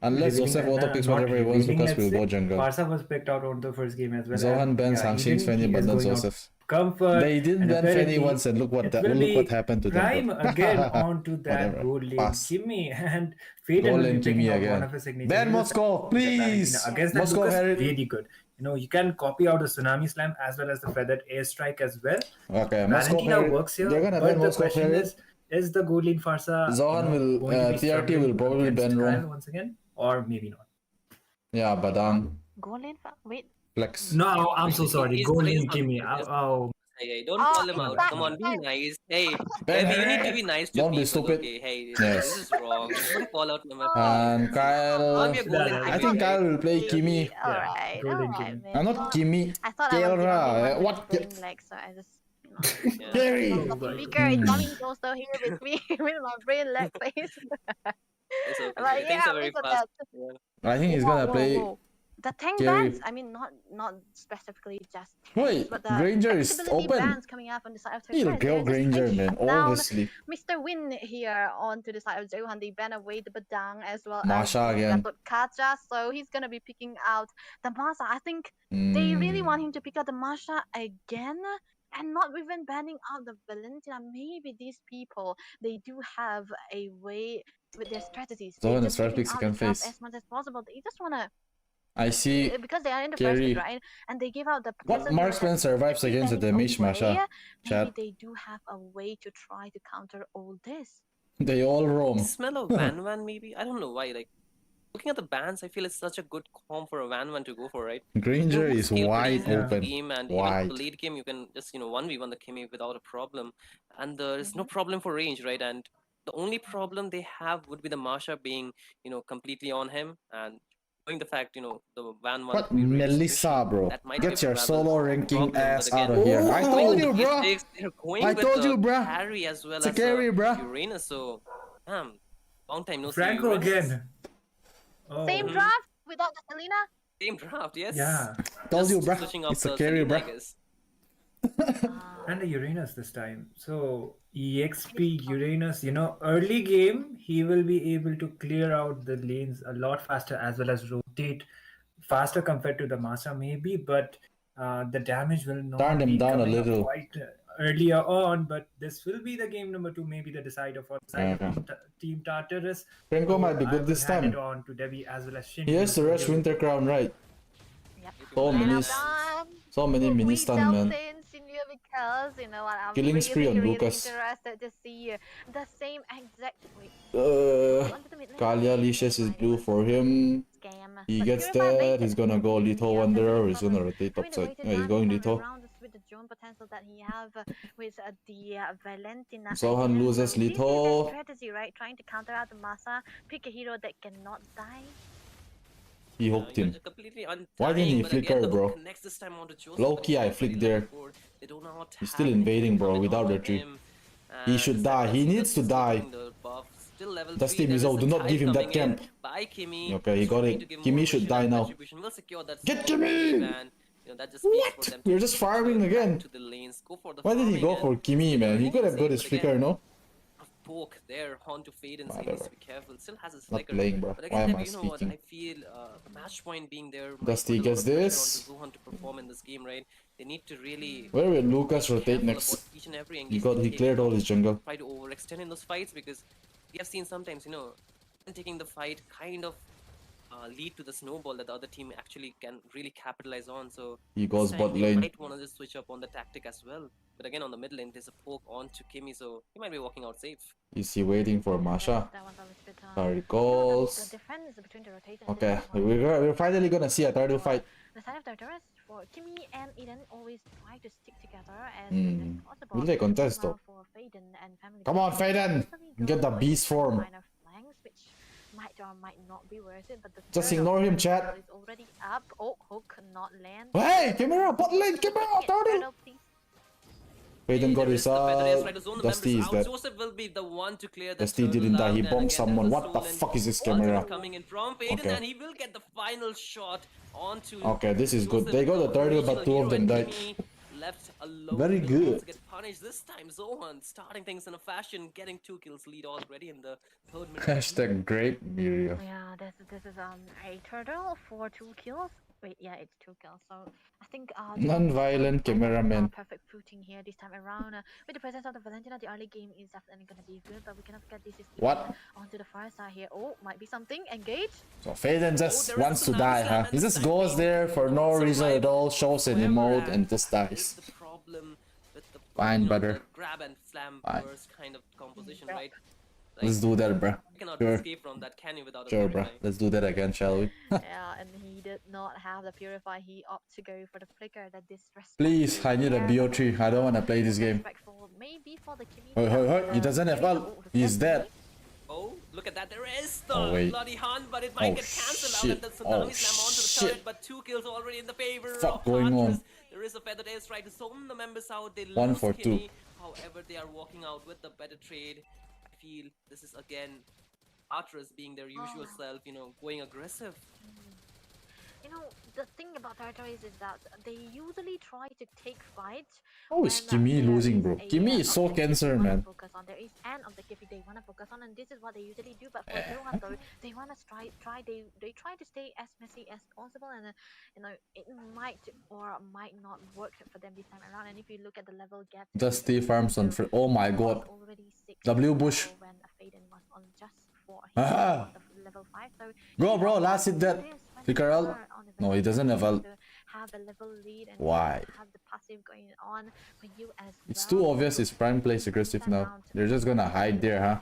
Unless Revealing Joseph that- auto picks not whatever he wants, revealing, Lucas let's will say. go jungle. Farsa was picked out on the first game as well. Zohan and, bans Hangxing's Fanny, he but is not going out Joseph. Comfort. They didn't and ban Fanny apparently once, and look it will look what be happened to them. Prime bro. again onto that Whatever. gold lane Pass. Kimmy, and Faden Gold will lane be picking Kimmy out again. one of his signatures. Ban Moscow, please! Against that Moscow Lucas, Harriet. really good. You can copy out a Tsunami Slam as well as the Feathered Airstrike as well. Okay, Moscow Valentina Harriet. works here, They're gonna but ban the Moscow question Harriet. is the gold lane Farsa Zohan will, going to be TRT will struggling probably against ban Kyle Rom. once again, or maybe not? Yeah, Badang. Gold lane? Wait. Flex. No, I'm so sorry. He's Gold he's lane not Kimmy. good. Oh, Hey, don't Oh, call him my out. bad, Come my on, be bad. nice. Hey, Ben Abby, you need to Harriet. be nice to Don't be people, stupid. okay? Hey, Yes. this is wrong. Don't call out my And Kyle. I'll be a golden I I Kimmy, think right? Kyle will play Kimmy. Alright, Golden alright, Kimmy. man. Not Kimmy. I thought I was the Kelra. only one What? playing leg, so I just. Yeah. Gary. Oh my Speaker, God. Tommy's also here with me with my brain leg face. It's okay. But Things yeah, are very look at fast. that. Yeah. I think he's gonna play. The tank Gary. bans, I mean, not specifically just tanks, Wait, but the Granger is accessibility open. bans coming up on the side of He'll Turkey. go Granger, man. Obviously. Mr. Win here onto the side of Johan. They ban away the Badang as well Masha as again. Kaja, so he's gonna be picking out the Masha. I think they really want him to pick out the Masha again. And not even banning out the Valentina. Maybe these people, they do have a way with their strategies. So They're in the just start giving pick out second the draft phase. as much as possible. They just wanna, I see. because they are in the Gary. first pick, right? And they give out the What poison marksman that survives keep against the banning damage, away. Masha? Maybe Chat. they do have a way to try to counter all this. They all roam. Smell of Van Van maybe? I don't know why. Like looking at the bans, I feel it's such a good comp for a Van Van to go for, right? Granger is Scale pretty wide easy in the open. game, and even Wide. for the late game, you can just 1v1 the Kimmy without a problem, and there is no problem for range, right? And the only problem they have would be the Masha being completely on him, and knowing the fact the Van One. What Melissa, bro? That might Get be a your problem, solo ranking but ass again, out of here. I going told with you, the bro. E6, they're going I with told the you, bruh. Carry as well It's a as carry, bruh. Uranus, so long time no see. Franco Uranus. again. Oh. Same draft without the Selena. Same draft, yes. Yeah. Told you, Just bruh. switching up It's a the carry, Selena, I bruh. guess. And the Uranus this time. So EXP Uranus, early game, he will be able to clear out the lanes a lot faster as well as rotate faster compared to the Masa maybe, but the damage will not Turned him be down a coming up little. quite earlier on, but this will be the game number 2, maybe the decider for the side Okay. of Team Tartarus. Franco might be I good will this hand time. it on to Debbie as well as Shin. He has to rush Winter Crown, right? Yep. So And many, I'm done. so many mini We stun, dealt man. in Senior because you know what, I'm Killing spree on really Lucas. interested to see the same exact. Wait, onto the mid lane. Kalia Okay, leashes his never mind, blue never for mind. him. Scam. He But gets Purify that. baited. He's gonna go Litho Yeah, that's a Wanderer, big or he's gonna problem. rotate I mean, the topside. way to Yeah, he's die this going time Litho. around is with the drone potential that he have with the Valentina. Zohan Aiden. loses So this is their Litho. strategy, right? Trying to counter out the Masa, pick a hero that cannot die. He Yeah, hooked you're him. just completely on Why didn't time, he but again, flicker, the hook bro? connects this time onto Joseph, Low but key, he's I already flicked level there. 4. They do not He's have still anything invading, bro, coming without on retreat. him. He And should die. He Sephiroth needs to just die. taking the buff. Still level Dusty 3. There is Mizo, a do not give tide him that coming in camp. by Kimi. Okay, he He's got trying it. to give more Kimi should vision die and now. retribution. Will secure that Get small wave, Kimi! and that just speaks for What? them to We're just farming return again. back to the lanes, go for the Why did he farming go and for Kimi, secure man? He an could easy have got save, his but flicker, again, no? a poke there onto Faden, so he needs Whatever. to be careful. Still has his Not flicker. playing, bro. But Why again, am I you know what? speaking? I feel match point being there might Dusty put a lot gets of pressure this. onto Zuhan to perform in this game, right? They need to really Where will be Lucas rotate careful about next? each and every He engage they take cleared and all not his jungle. try to overextend in those fights, because we have seen sometimes, you know, taking the fight kind of lead to the snowball that the other team actually can really capitalize on. So He this goes time bot he lane. might want to just switch up on the tactic as well. But again, on the mid lane, there's a poke onto Kimi, so he might be walking out safe. Is he waiting for Masha? That was a little bit. Sorry, The calls. difference between the rotation. And Okay, this is what we're finally gonna see a turtle fight. the side of Tartarus for Kimi and Eden always try to stick together as much as possible. Will they contest though? For Faden and family. Come on, Faden! Usually Get the go beast for form. Kind of flanks, which might or might not be worth it, but the Just third ignore him, option chat. is already up. Oh, hook not land. Hey, camera, bot lane, camera, turtle! Turtle, please. Faden got There his is the feather ace, up. right? The zone Dusty members is out. dead. Joseph will be the one to clear the Dusty turtle didn't die. out, He and bombed again, someone. there's a What the stolen fuck is this ultimate camera? coming in from Faden, Okay. and he will get the final shot onto Okay, this is good. Joseph, They got the the turtle, but original two of hero, them and died. Kimi left alone. Very will good. also get punished this time. Zohan starting things in a fashion, getting 2 kills lead already in the third minute. Hashtag great Mirio. Yeah, this is a turtle for 2 kills. Wait, yeah, it's 2 kills. So I think Non-violent cameraman. perfect footing here this time around. With the presence of the Valentina, the early game is definitely gonna be good, but we cannot forget this is What? onto the far side here. Oh, might be something. Engage. So Faden just there is a wants to tsunami die, slam huh? and He the just side goes lane there for will no not reason at survive all, shows an whatsoever, emote, and and just that dies. is the problem with the Fine, you know, brother. the grab and slam Fine. burst kind of composition, Yeah. right? Let's do that, bruh. You cannot Sure. escape from that, can you, without a Sure, purify? bruh. Let's do that again, shall we? Yeah, and he did not have the purify. He opted to go for the flicker. That disrespect. Please, I need a BO3. I don't want to play this game. Disrespectful, maybe for the Kimi. He doesn't have ult. He's dead. Oh, look at that. There is the Oh, wait. bloody hunt, but it might Oh, get cancelled out. shit. And the tsunami Oh, slam onto the shit. turret, but 2 kills already in the favor Fuck of going on? Arthurs. There is a feather ace, right? To zone the members out. They 1 lose for Kimi. 2. However, they are walking out with the better trade. I feel this is again Arthurs being their usual self, you know, going aggressive. You know, the thing about territories is that they usually try to take fights. How is when, Kimi there losing, is bro? a, Kimi is so objective cancer, they wanna man. Focus on. There is an objective they want to focus on, and this is what they usually do. But for Zohan, though, they want to they try to stay as messy as possible, and you know, it might or might not work for them this time around. And if you look at the level gap, Dusty farms on oh my god. already 6 W bush. when Faden was on just 4. Ah. The level 5. So Go, he bro, also last hit did that. this when Flicker they out. were on the No, he doesn't have ult. to have a level lead and Why? have the passive going on for you as It's well. too obvious his prime plays aggressive now. They're just gonna hide there, huh?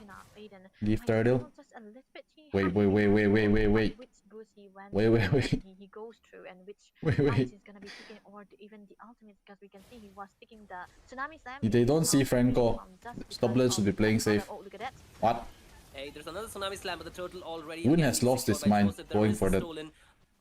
Leave turtle. Just a little bit. He Wait, has wait, to wait, wait, wait, wait, wait. which boost he went Wait, wait, wait. he goes through and which Wait, wait. items he's gonna be picking or even the ultimate, because we can see he was picking the tsunami slam. They don't see Franco. Stoplight should be playing safe. Oh, look at that. What? Hey, there's another tsunami slam, but the turtle already Win again has being lost secured his by mind Joseph. There going is for a that. stolen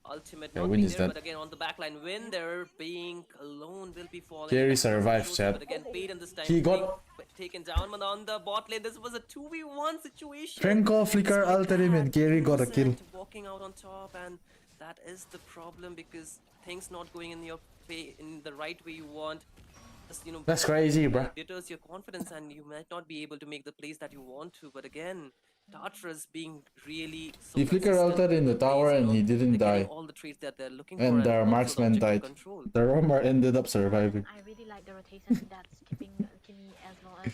ultimate Yeah, not Win being is there, dead. but again on the backline, Win there being alone will be falling. Kerry back to survived, Joseph, chat. But again, Faden this time He got- being taken down, but on the bot lane, this was a 2v1 situation. Franco flicker Despite ulted him and that, Kerry got a kill. Innocent walking out on top, and that is the problem, because things not going in your in the right way you want. Just, you know, That's crazy, bruh. deters your confidence, and you might not be able to make the plays that you want to. But again, Tartarus being really so He flicker consistent ulted in the with plays, tower you and know, he didn't they're getting die. all the traits that they're looking And for, their also the marksman objective died. control. The roamer ended up surviving. I really like the rotation that's keeping Kimi as well as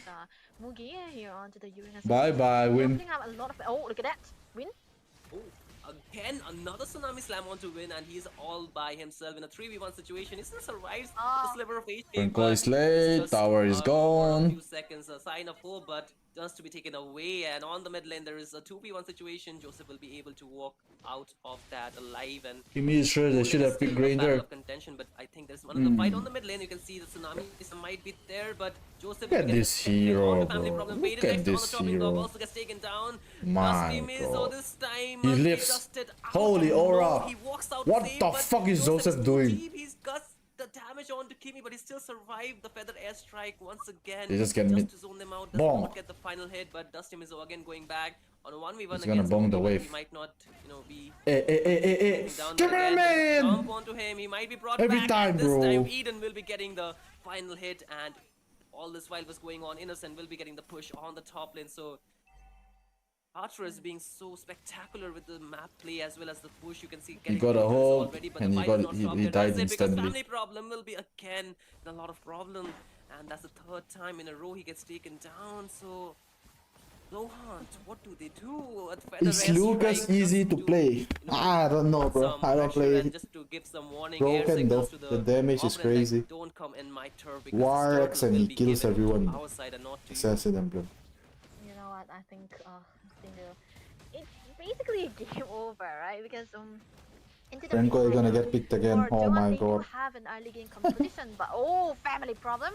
Mugi here onto the Uranus. Bye bye, Win. Opening up a lot of. Oh, look at that! Win. Oh, again another Tsunami Slam on to win, and he's all by himself in a 3v1 situation. He still survives the Oh, sliver of HP, Franco but is it's late, just tower is for a gone. few seconds a sign of hope, but just to be taken away. And on the mid lane, there is a 2v1 situation. Joseph will be able to walk out of that alive, and Kimi is sure they Gold should lane is have picked still a battle Raider. of contention, but I think there's another fight on the mid lane. You can see the Tsunami might be there, but Joseph Look will at be getting this the kill on hero, to family bro. problem. Look Faded at next on the this chopping block hero. also gets taken down. Dusty My Miz, god. this time He he lives. dusted out. Holy Oh, no, aura. he walks out What safe, the but fuck is Joseph Joseph too doing? deep. He's got the damage on to Kimi, but he still survived the feather airstrike once again. They just get mid. To zone them out, does Bong. not get the final hit, but Dusty Miz again going back on a 1v1 He's gonna against bong the Moba, wave. he might not, be Hey. down, but again, there's a jump Cameraman! onto him. He might be brought Every back, time, and this bro. time Eden will be getting the final hit, and all this while was going on, Innocent will be getting the push on the top lane. So Archer's being so spectacular with the map play as well as the push. You can see getting got a victories hold, already, but and the he fight is got- not he- stopped he there. died That's it, because instantly. family problem will be again in a lot of problem, and that's the third time in a row he gets taken down. So Zohan, what do they do? At Feather Is Lucas Airstrike easy just to play? I don't know, bro. some I don't pressure play and it. just to give some warning Broken air signals though. to The damage is opponent, like, crazy. don't come in my turf because War this X turtle and will he be kills given everyone. to our side and not to you. Assassin Emblem. you know what? I think it's basically a game over, right? Because into the Franco is gonna mid-final, get picked again. for Oh Joan, my they do god. have an early game competition, but oh, family problem.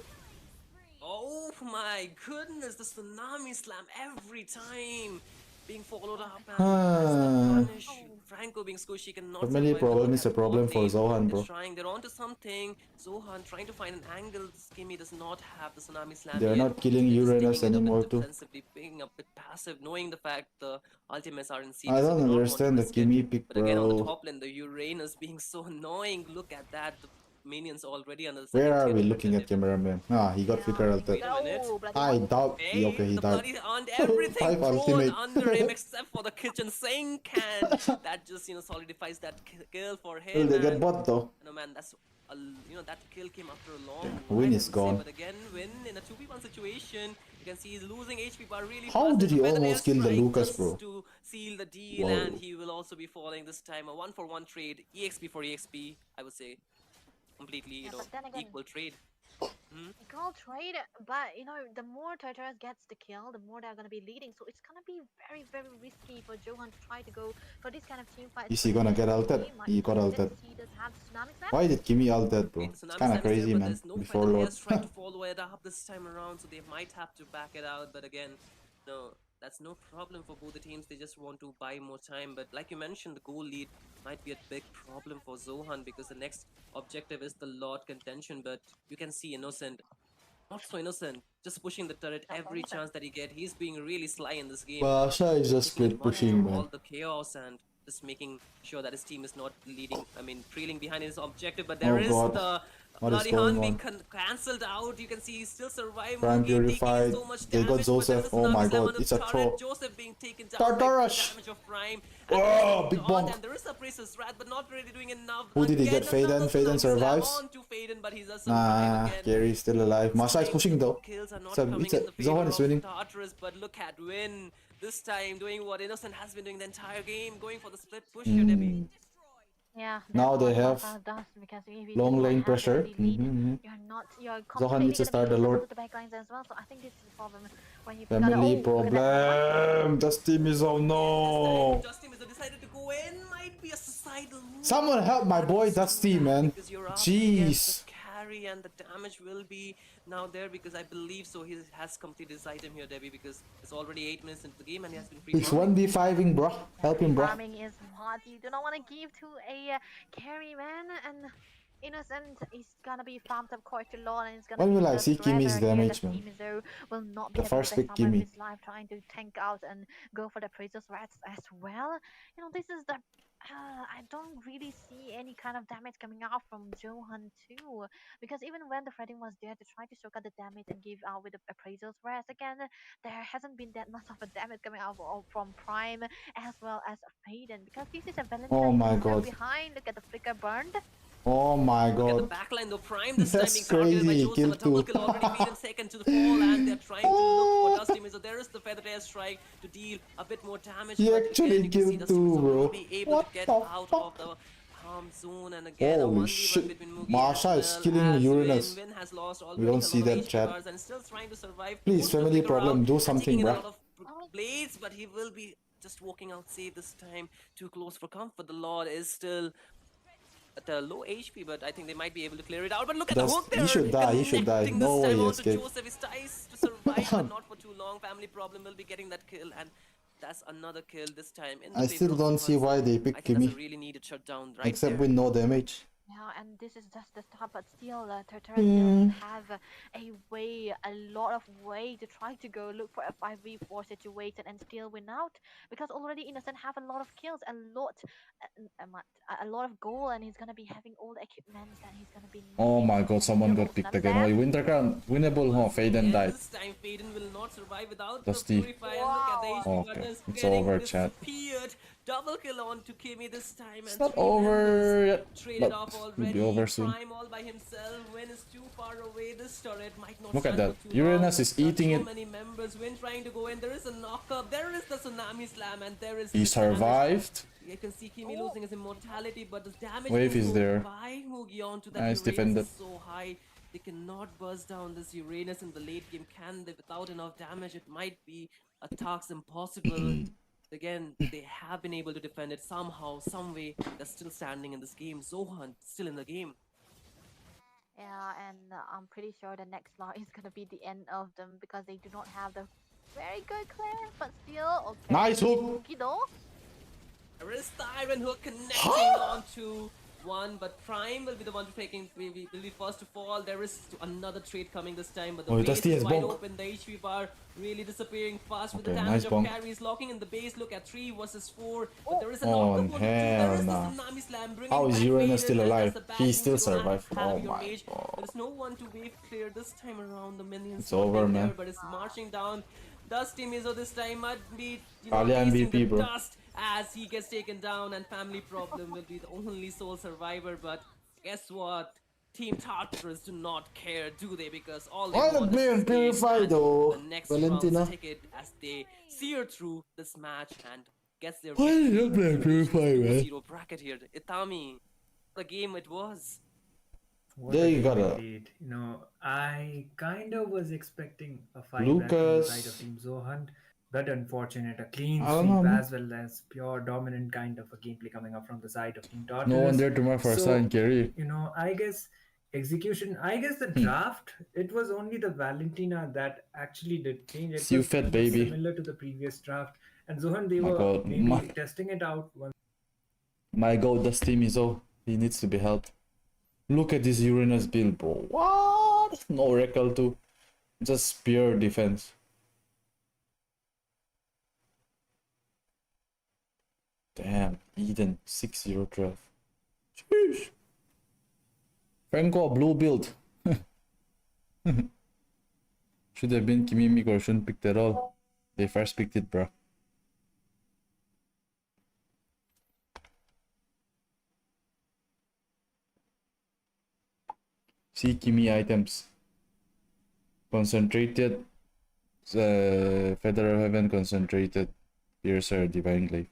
Oh my goodness, the Tsunami Slam every time being followed up, and that's the punish. Franco being squishy cannot Family survive the problem look is a at problem bot for lane. Zohan, They're bro. trying, they're onto something. Zohan trying to find an angle. Skimmy does not have the Tsunami Slam They're yet. not killing They're just Uranus taking it a anymore bit too. defensively, being a bit passive, knowing the fact the ultimates are in CT, I so don't they don't want to understand the risk it. Kimi pick, But again, on the bro. top lane, the Uranus being so annoying. Look at that. The minions already under the Where second are tier we of looking at pressure. cameraman? Ah, he got Yeah, flicker I think ulted. Wait a minute. oh, bloody I hell. doubt. Okay, he The died. bloody and everything 5 thrown ultimate. under him except for the kitchen sink, and that just solidifies that kill for Will him. they get And bot though? no man, that's that kill came after a long Win while, I is would say. gone. But again, Win in a 2v1 situation, you can see he's losing HP bar really How fast. did There's he a feather almost kill the airstrike Lucas, just bro? to seal the deal, Whoa. and he will also be falling this time. A 1-for-1 trade, EXP for EXP, I would say. Completely, Yeah, but then again, equal trade. equal trade, but the more Tartarus gets the kill, the more they're gonna be leading. So it's gonna be very, very risky for Johan to try to go for this kind of team fight. Is he gonna get ulted? He got ulted. He does have Tsunami Slam. Why did Kimi ulted, bro? Okay, the It's Tsunami kinda Slam is there, crazy, but man. there's no Before feather Lord. airstrike to follow it up this time around, so they might have to back it out. But again, no, that's no problem for both the teams. They just want to buy more time. But like you mentioned, the goal lead might be a big problem for Zohan, because the next objective is the Lord contention. But you can see Innocent, not so innocent, just pushing the turret every chance that he get. He's being really sly in this game. Basha is just Taking split advantage pushing, of man. all the chaos and just making sure that his team is not trailing behind his objective. But there Oh is god. the What is bloody going Han being on? cancelled out. You can see he's still surviving. Prime Mugi taking purified. so much They got damage, but there's Joseph. a Oh Tsunami my Slam god, on the it's a turret. throw. Joseph being taken down Tartarus! by the damage of Prime. Oh, big bonk. And there is a Priestess Wrath, but not really doing enough. Who did he Again, get? Faden? another Faden Tsunami Slam survives? on to Faden, but he's a Nah, survive again. Gary's still alive. Masha is pushing though. Kills are not It's a- coming it's a- in the favor Zohan is of winning. Tartarus, but look at Win this time doing what Innocent has been doing the entire game, going for the split push here, Debbie. Yeah. Now that's they what have Masha does, because if you long do not lane have the pressure. early lead, you're completely needs to gonna start be the able Lord. to the backlines as well. So I think this is the problem when you Family look at that. problem. Dust team is oh no. Justin has decided to go in, might be a suicidal move. Someone help my boy Dusty, man. Because you're up against Jeez. the carry, and the damage will be now there, because I believe so he has completed his item here, Debbie, because it's already 8 minutes into the game and he has been free. He's 1v5ing, bro. Help him, bro. Farming is what you do not want to give to a carry man, and Innocent is gonna be farmed up quite a lot, and it's gonna When be will I just see Kimi's forever here. damage, The man? Mizo will not be The having first the pick best time of Kimi. his life trying to tank out and go for the Priestess Rats as well. This is the I don't really see any kind of damage coming out from Johan too, because even when the Freddy was there to try to soak out the damage and give out with the appraisals, whereas again there hasn't been that much of a damage coming out from Prime as well as Faden, because this is a Valentine Oh my still god. behind. Look at the flicker burned. Oh my Look at the god. backline though. Prime this time That's being targeted by crazy. Joseph. Kill A double two. kill already made him second to the fall, and they're trying to look for What? Dusty. So there is the feather air strike to deal a bit more damage, He but again actually you can see killed Dusty two, will bro. be able to What get the out of fuck? the harm zone, and again a Holy 1v1 shit. between Mugi as Marsha is well killing as Win. Uranus. Win has lost We already don't a see lot of that, HP chat. bars and still trying to survive. Please, Forced to family figure out problem, do and taking something, in a bruh. lot of blades, but he will be just walking out safe this time. Too close for comfort. The Lord is still at a low HP, but I think they might be able to clear it out. But look at the hook He there, should die, he should die. connecting No this way time he onto escaped. Joseph. He tries to survive, but not for too long. Family problem will be getting that kill, and that's another kill this time in the I favor still of don't see Zohan. why they I picked think that's a Kimi. really needed shutdown right Except there. with no damage. Yeah, and this is just the start, but still, Tartarus doesn't have a lot of way to try to go look for a 5v4 situation and still win out, because already Innocent have a lot of kills, a lot of goal, and he's gonna be having all the equipments that he's gonna be Oh needing. my god, And someone still got picked Ocean again. there. Oh, Winter Crown. Winnable, huh? Once Faden again, died. this time Faden will not survive without Dusty. the Purify. And look at the HP Okay, Butters it's getting over, chat. disappeared. Double kill on to Kimi this time. It's And not 3 members over yet, traded but off it'll already. be over soon. Prime all by himself. Win is too far away. This turret might not Look at stand that. for too Uranus long. is Not eating so it. many members. Win trying to go in. There is a knock-up. There is the Tsunami Slam, and there is He the damage. survived. You can see Kimi losing his immortality, but the damage Wave being is rolled there. by Mugi onto that Nice Uranus defended. is so high. They cannot buzz down this Uranus in the late game, can they? Without enough damage, it might be a task impossible. Again, they have been able to defend it somehow, some way. They're still standing in this game. Zohan still in the game. Yeah, and I'm pretty sure the next law is gonna be the end of them because they do not have the very good clear, but still okay. Nice hook. Mugi though. There is the Iron Hook connecting onto one, but Prime will be the one to will be first to fall. There is another trade coming this time, but the base Dusty is has wide bonk. open. The HP bar really disappearing fast with the Okay, damage nice of bonk. carries. Locking in the base, look at 3 versus 4. But there is a Oh, knock-up onto 2. There hell is the nah. Tsunami Slam bringing How is back Uranus Faden, still and alive? that's a bad He move. still You don't survived. have Oh your my mage. god. There is no one to wave clear this time around. The minions It's not over, being man. there, but it's marching down. Dusty Mizo this time might be Alia releasing MVP, the bro. dust as he gets taken down, and Family Problem will be the only sole survivor. But guess what? Team Tartarus do not care, do they? Because all they Why want not play is on this game Purify and though, the next Valentina? round's ticket as they sear through this match and gets their Why did victory you play to reach Purify, this man? 2-0 bracket here. Itami, the game it was. What There a you game gotta- indeed. You know, I kind of was expecting a fight back from the side of Lucas. Team Zohan, but unfortunate, a clean I don't know, sweep man. as well as pure dominant kind of a gameplay coming up from the side of Team Tartarus. No one there to mark Farsa and carry. You know, I guess the draft, it was only the Valentina that actually did change. It You was fed almost baby. similar to the previous draft, and Zohan, they My were god, maybe testing it out once. My god, Dusty Mizo. He needs to be helped. Look at this Uranus build, bro. What? No Oracle too. Just pure defense. Damn, Eden 6-0 12. Sheesh. Franco blue build. Should have been Kimimik or shouldn't picked at all. They first picked it, bro. See Kimi items. Concentrated. Feather of Heaven, concentrated. Piercer, Divine Glaive.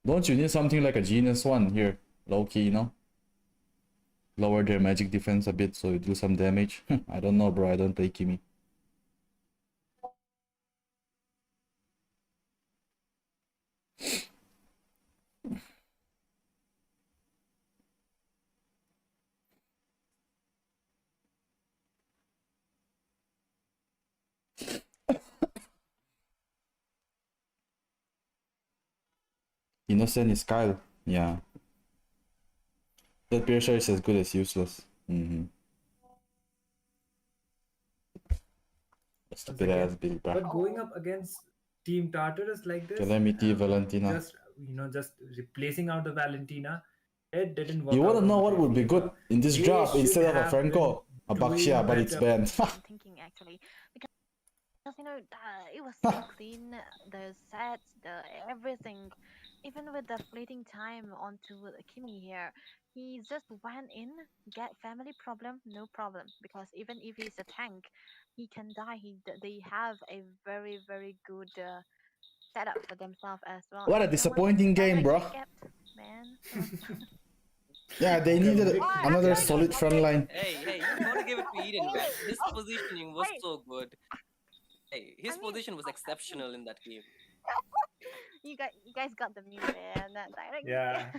Don't you need something like a Genius one here? Low key, you know? Lower their magic defense a bit so you do some damage. I don't know, bro. I don't play Kimi. Innocent is Kyle. Yeah. That Piercer is as good as useless. Stupid ass build, bro. But going up against Team Tartarus like this, Calamity, Valentina. just replacing out the Valentina, it didn't work. You wanna out know in what their would be favor. good in this They draft should instead of a have Franco? A been Baxia, doing but it's better. banned. I'm thinking actually because it was so clean, the sets, the everything. even with the fleeting time onto Kimi here, he just went in, get family problem, no problem. Because even if he's a tank, he can die. They have a very good setup for themselves as well. What a And someone just disappointing game, bro. directly kept, man. Yeah, they The needed Oh, another after victory. game, solid front after line. Hey, you gotta give it to Eden, man. wait, His positioning was wait. so good. Hey, I his mean, position was I mean, exceptional in that game. you guys got the meme, man. That directly. Yeah,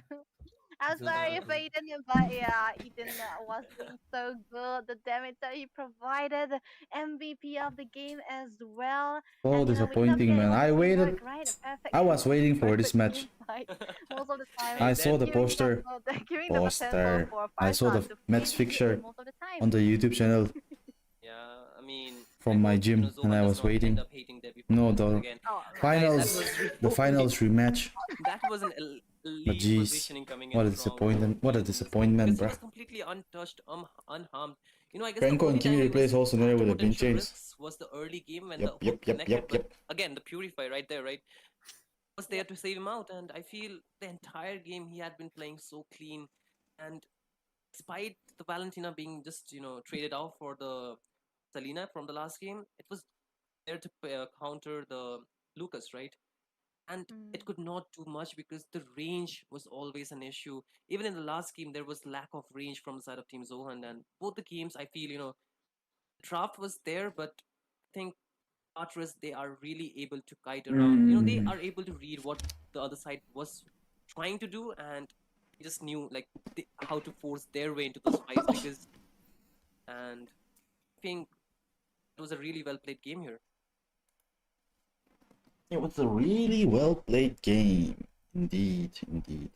I'm this was sorry so for good. Eden, but yeah, Eden was doing so good. The damage that he provided, MVP of the game as well. So And we cannot disappointing, forget it man. was a I teamwork, waited. right? A perfect, I was waiting for this perfect match. team fight. Most of the time, Hey, I saw then the poster. giving the tempo for I saw Farzad the to match finish it fixture most of the on time. the YouTube channel yeah, I mean, I from my hope gym, and Zohan I does was not end waiting. up hating Debbie for No, losing the again. Oh Guys, man. that finals, was the really finals rematch. that was an But elite jeez, positioning coming what in a from disappointment! What a Eden in this game disappointment, because he bruh. was completely untouched, unharmed. I guess the Franco and only time Kimi he replaced was whole scenario at a with a wind potential chains. risks was the early game when the Yep, hook yep, yep, connected, yep, but yep. again, the Purify right there, right, was there Yep. to save him out, and I feel the entire game he had been playing so clean, and despite the Valentina being just traded out for the Selena from the last game, it was there to counter the Lucas, right? And it Mm. could not do much because the range was always an issue. Even in the last game, there was lack of range from the side of Team Zohan, and both the games, I feel, the draft was there, but I think Archers, they are really able to kite around. They Mm. are able to read what the other side was trying to do, and they just knew like how to force their way into those fights because, and I think it was a really well played game here. It was a really well played game. Indeed, indeed.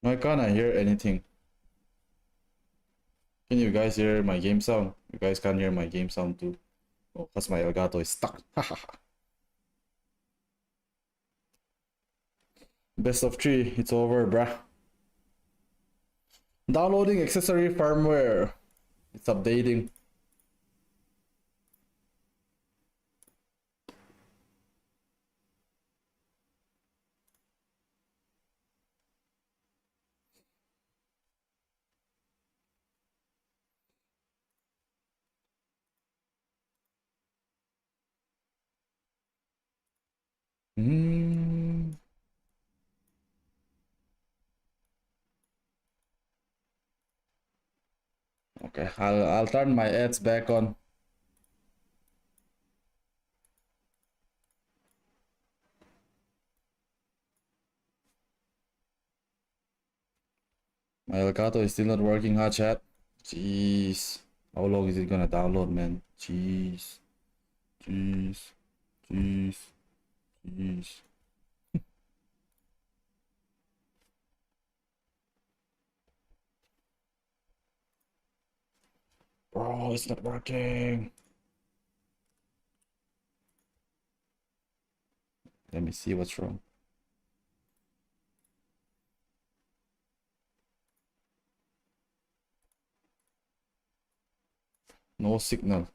Why can't I hear anything? Can you guys hear my game sound? You guys can't hear my game sound too. Oh, because my Elgato is stuck. Best of 3, it's over, bruh. Downloading accessory firmware. It's updating. Hmm. Okay, I'll turn my ads back on. My Elgato is still not working, huh, chat? Jeez. How long is it gonna download, man? Jeez. Jeez. Jeez. Jeez. Bro, it's not working. Let me see what's wrong. No signal.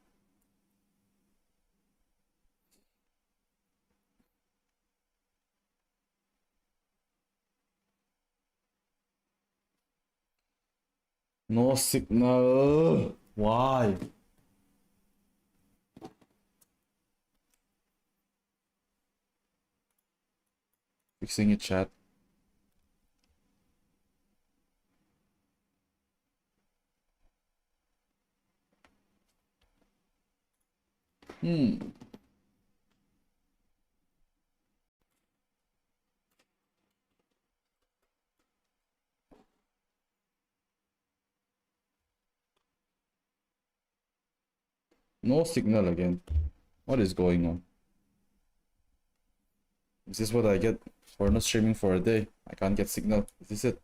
No signal. Why? Fixing it, chat. Hmm. No signal again. What is going on? Is this what I get for not streaming for a day? I can't get signal. Is this it?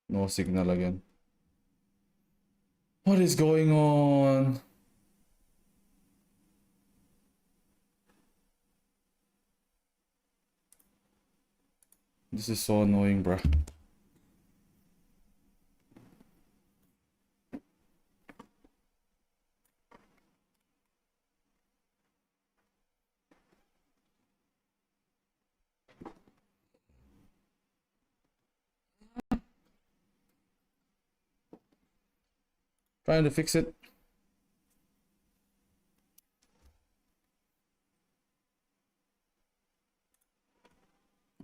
No signal again. What is going on? This is so annoying, bruh. Trying to fix it.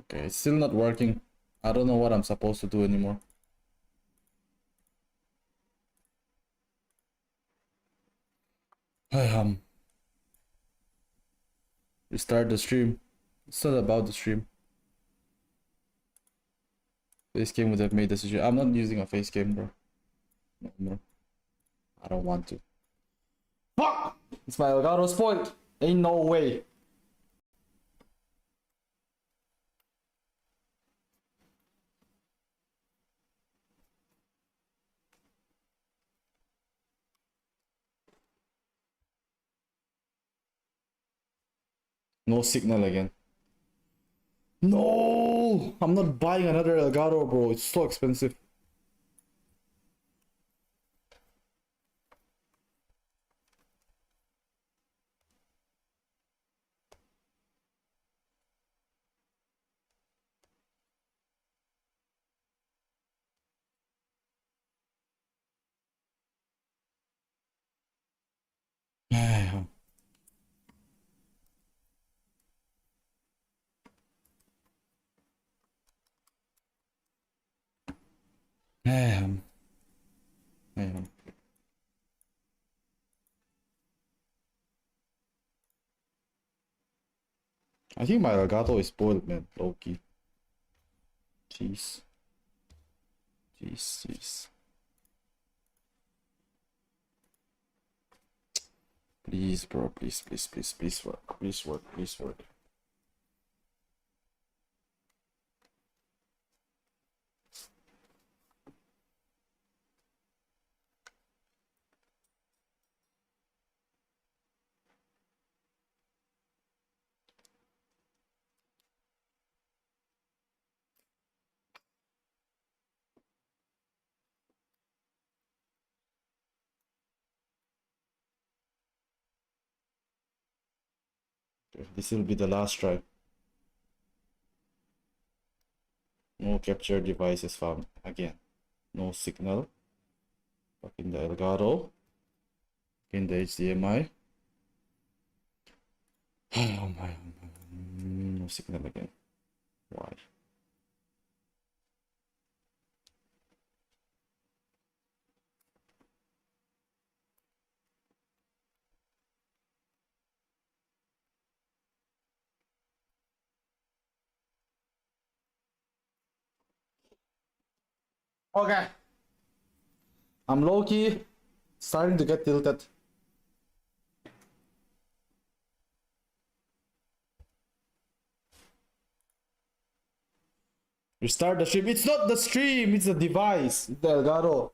Okay, it's still not working. I don't know what I'm supposed to do anymore. Restart the stream. It's not about the stream. Facecam would have made the decision. I'm not using a facecam, bro. No. I don't want to. Fuck! It's my Elgato spoiled. Ain't no way. No signal again. No! I'm not buying another Elgato, bro. It's so expensive. Damn. Damn. I think my Elgato is spoiled, man. Low-key. Jeez. Please, bro. Please work. Please work. Okay, this will be the last try. No capture devices found. Again. No signal. Back in the Elgato. In the HDMI. Oh my. No signal again. Why? Okay. I'm low-key starting to get tilted. Restart the stream. It's not the stream, it's the device. It's the Elgato.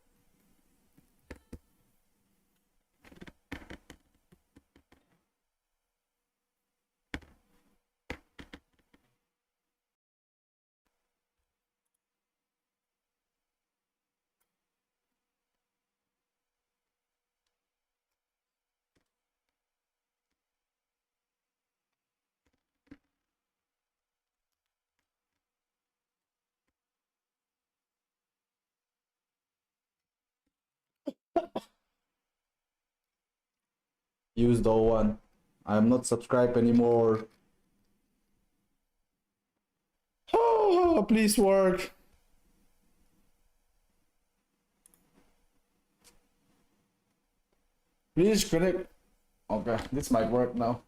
Use the one. I'm not subscribed anymore. Oh, please work. Please connect. Okay, this might work now.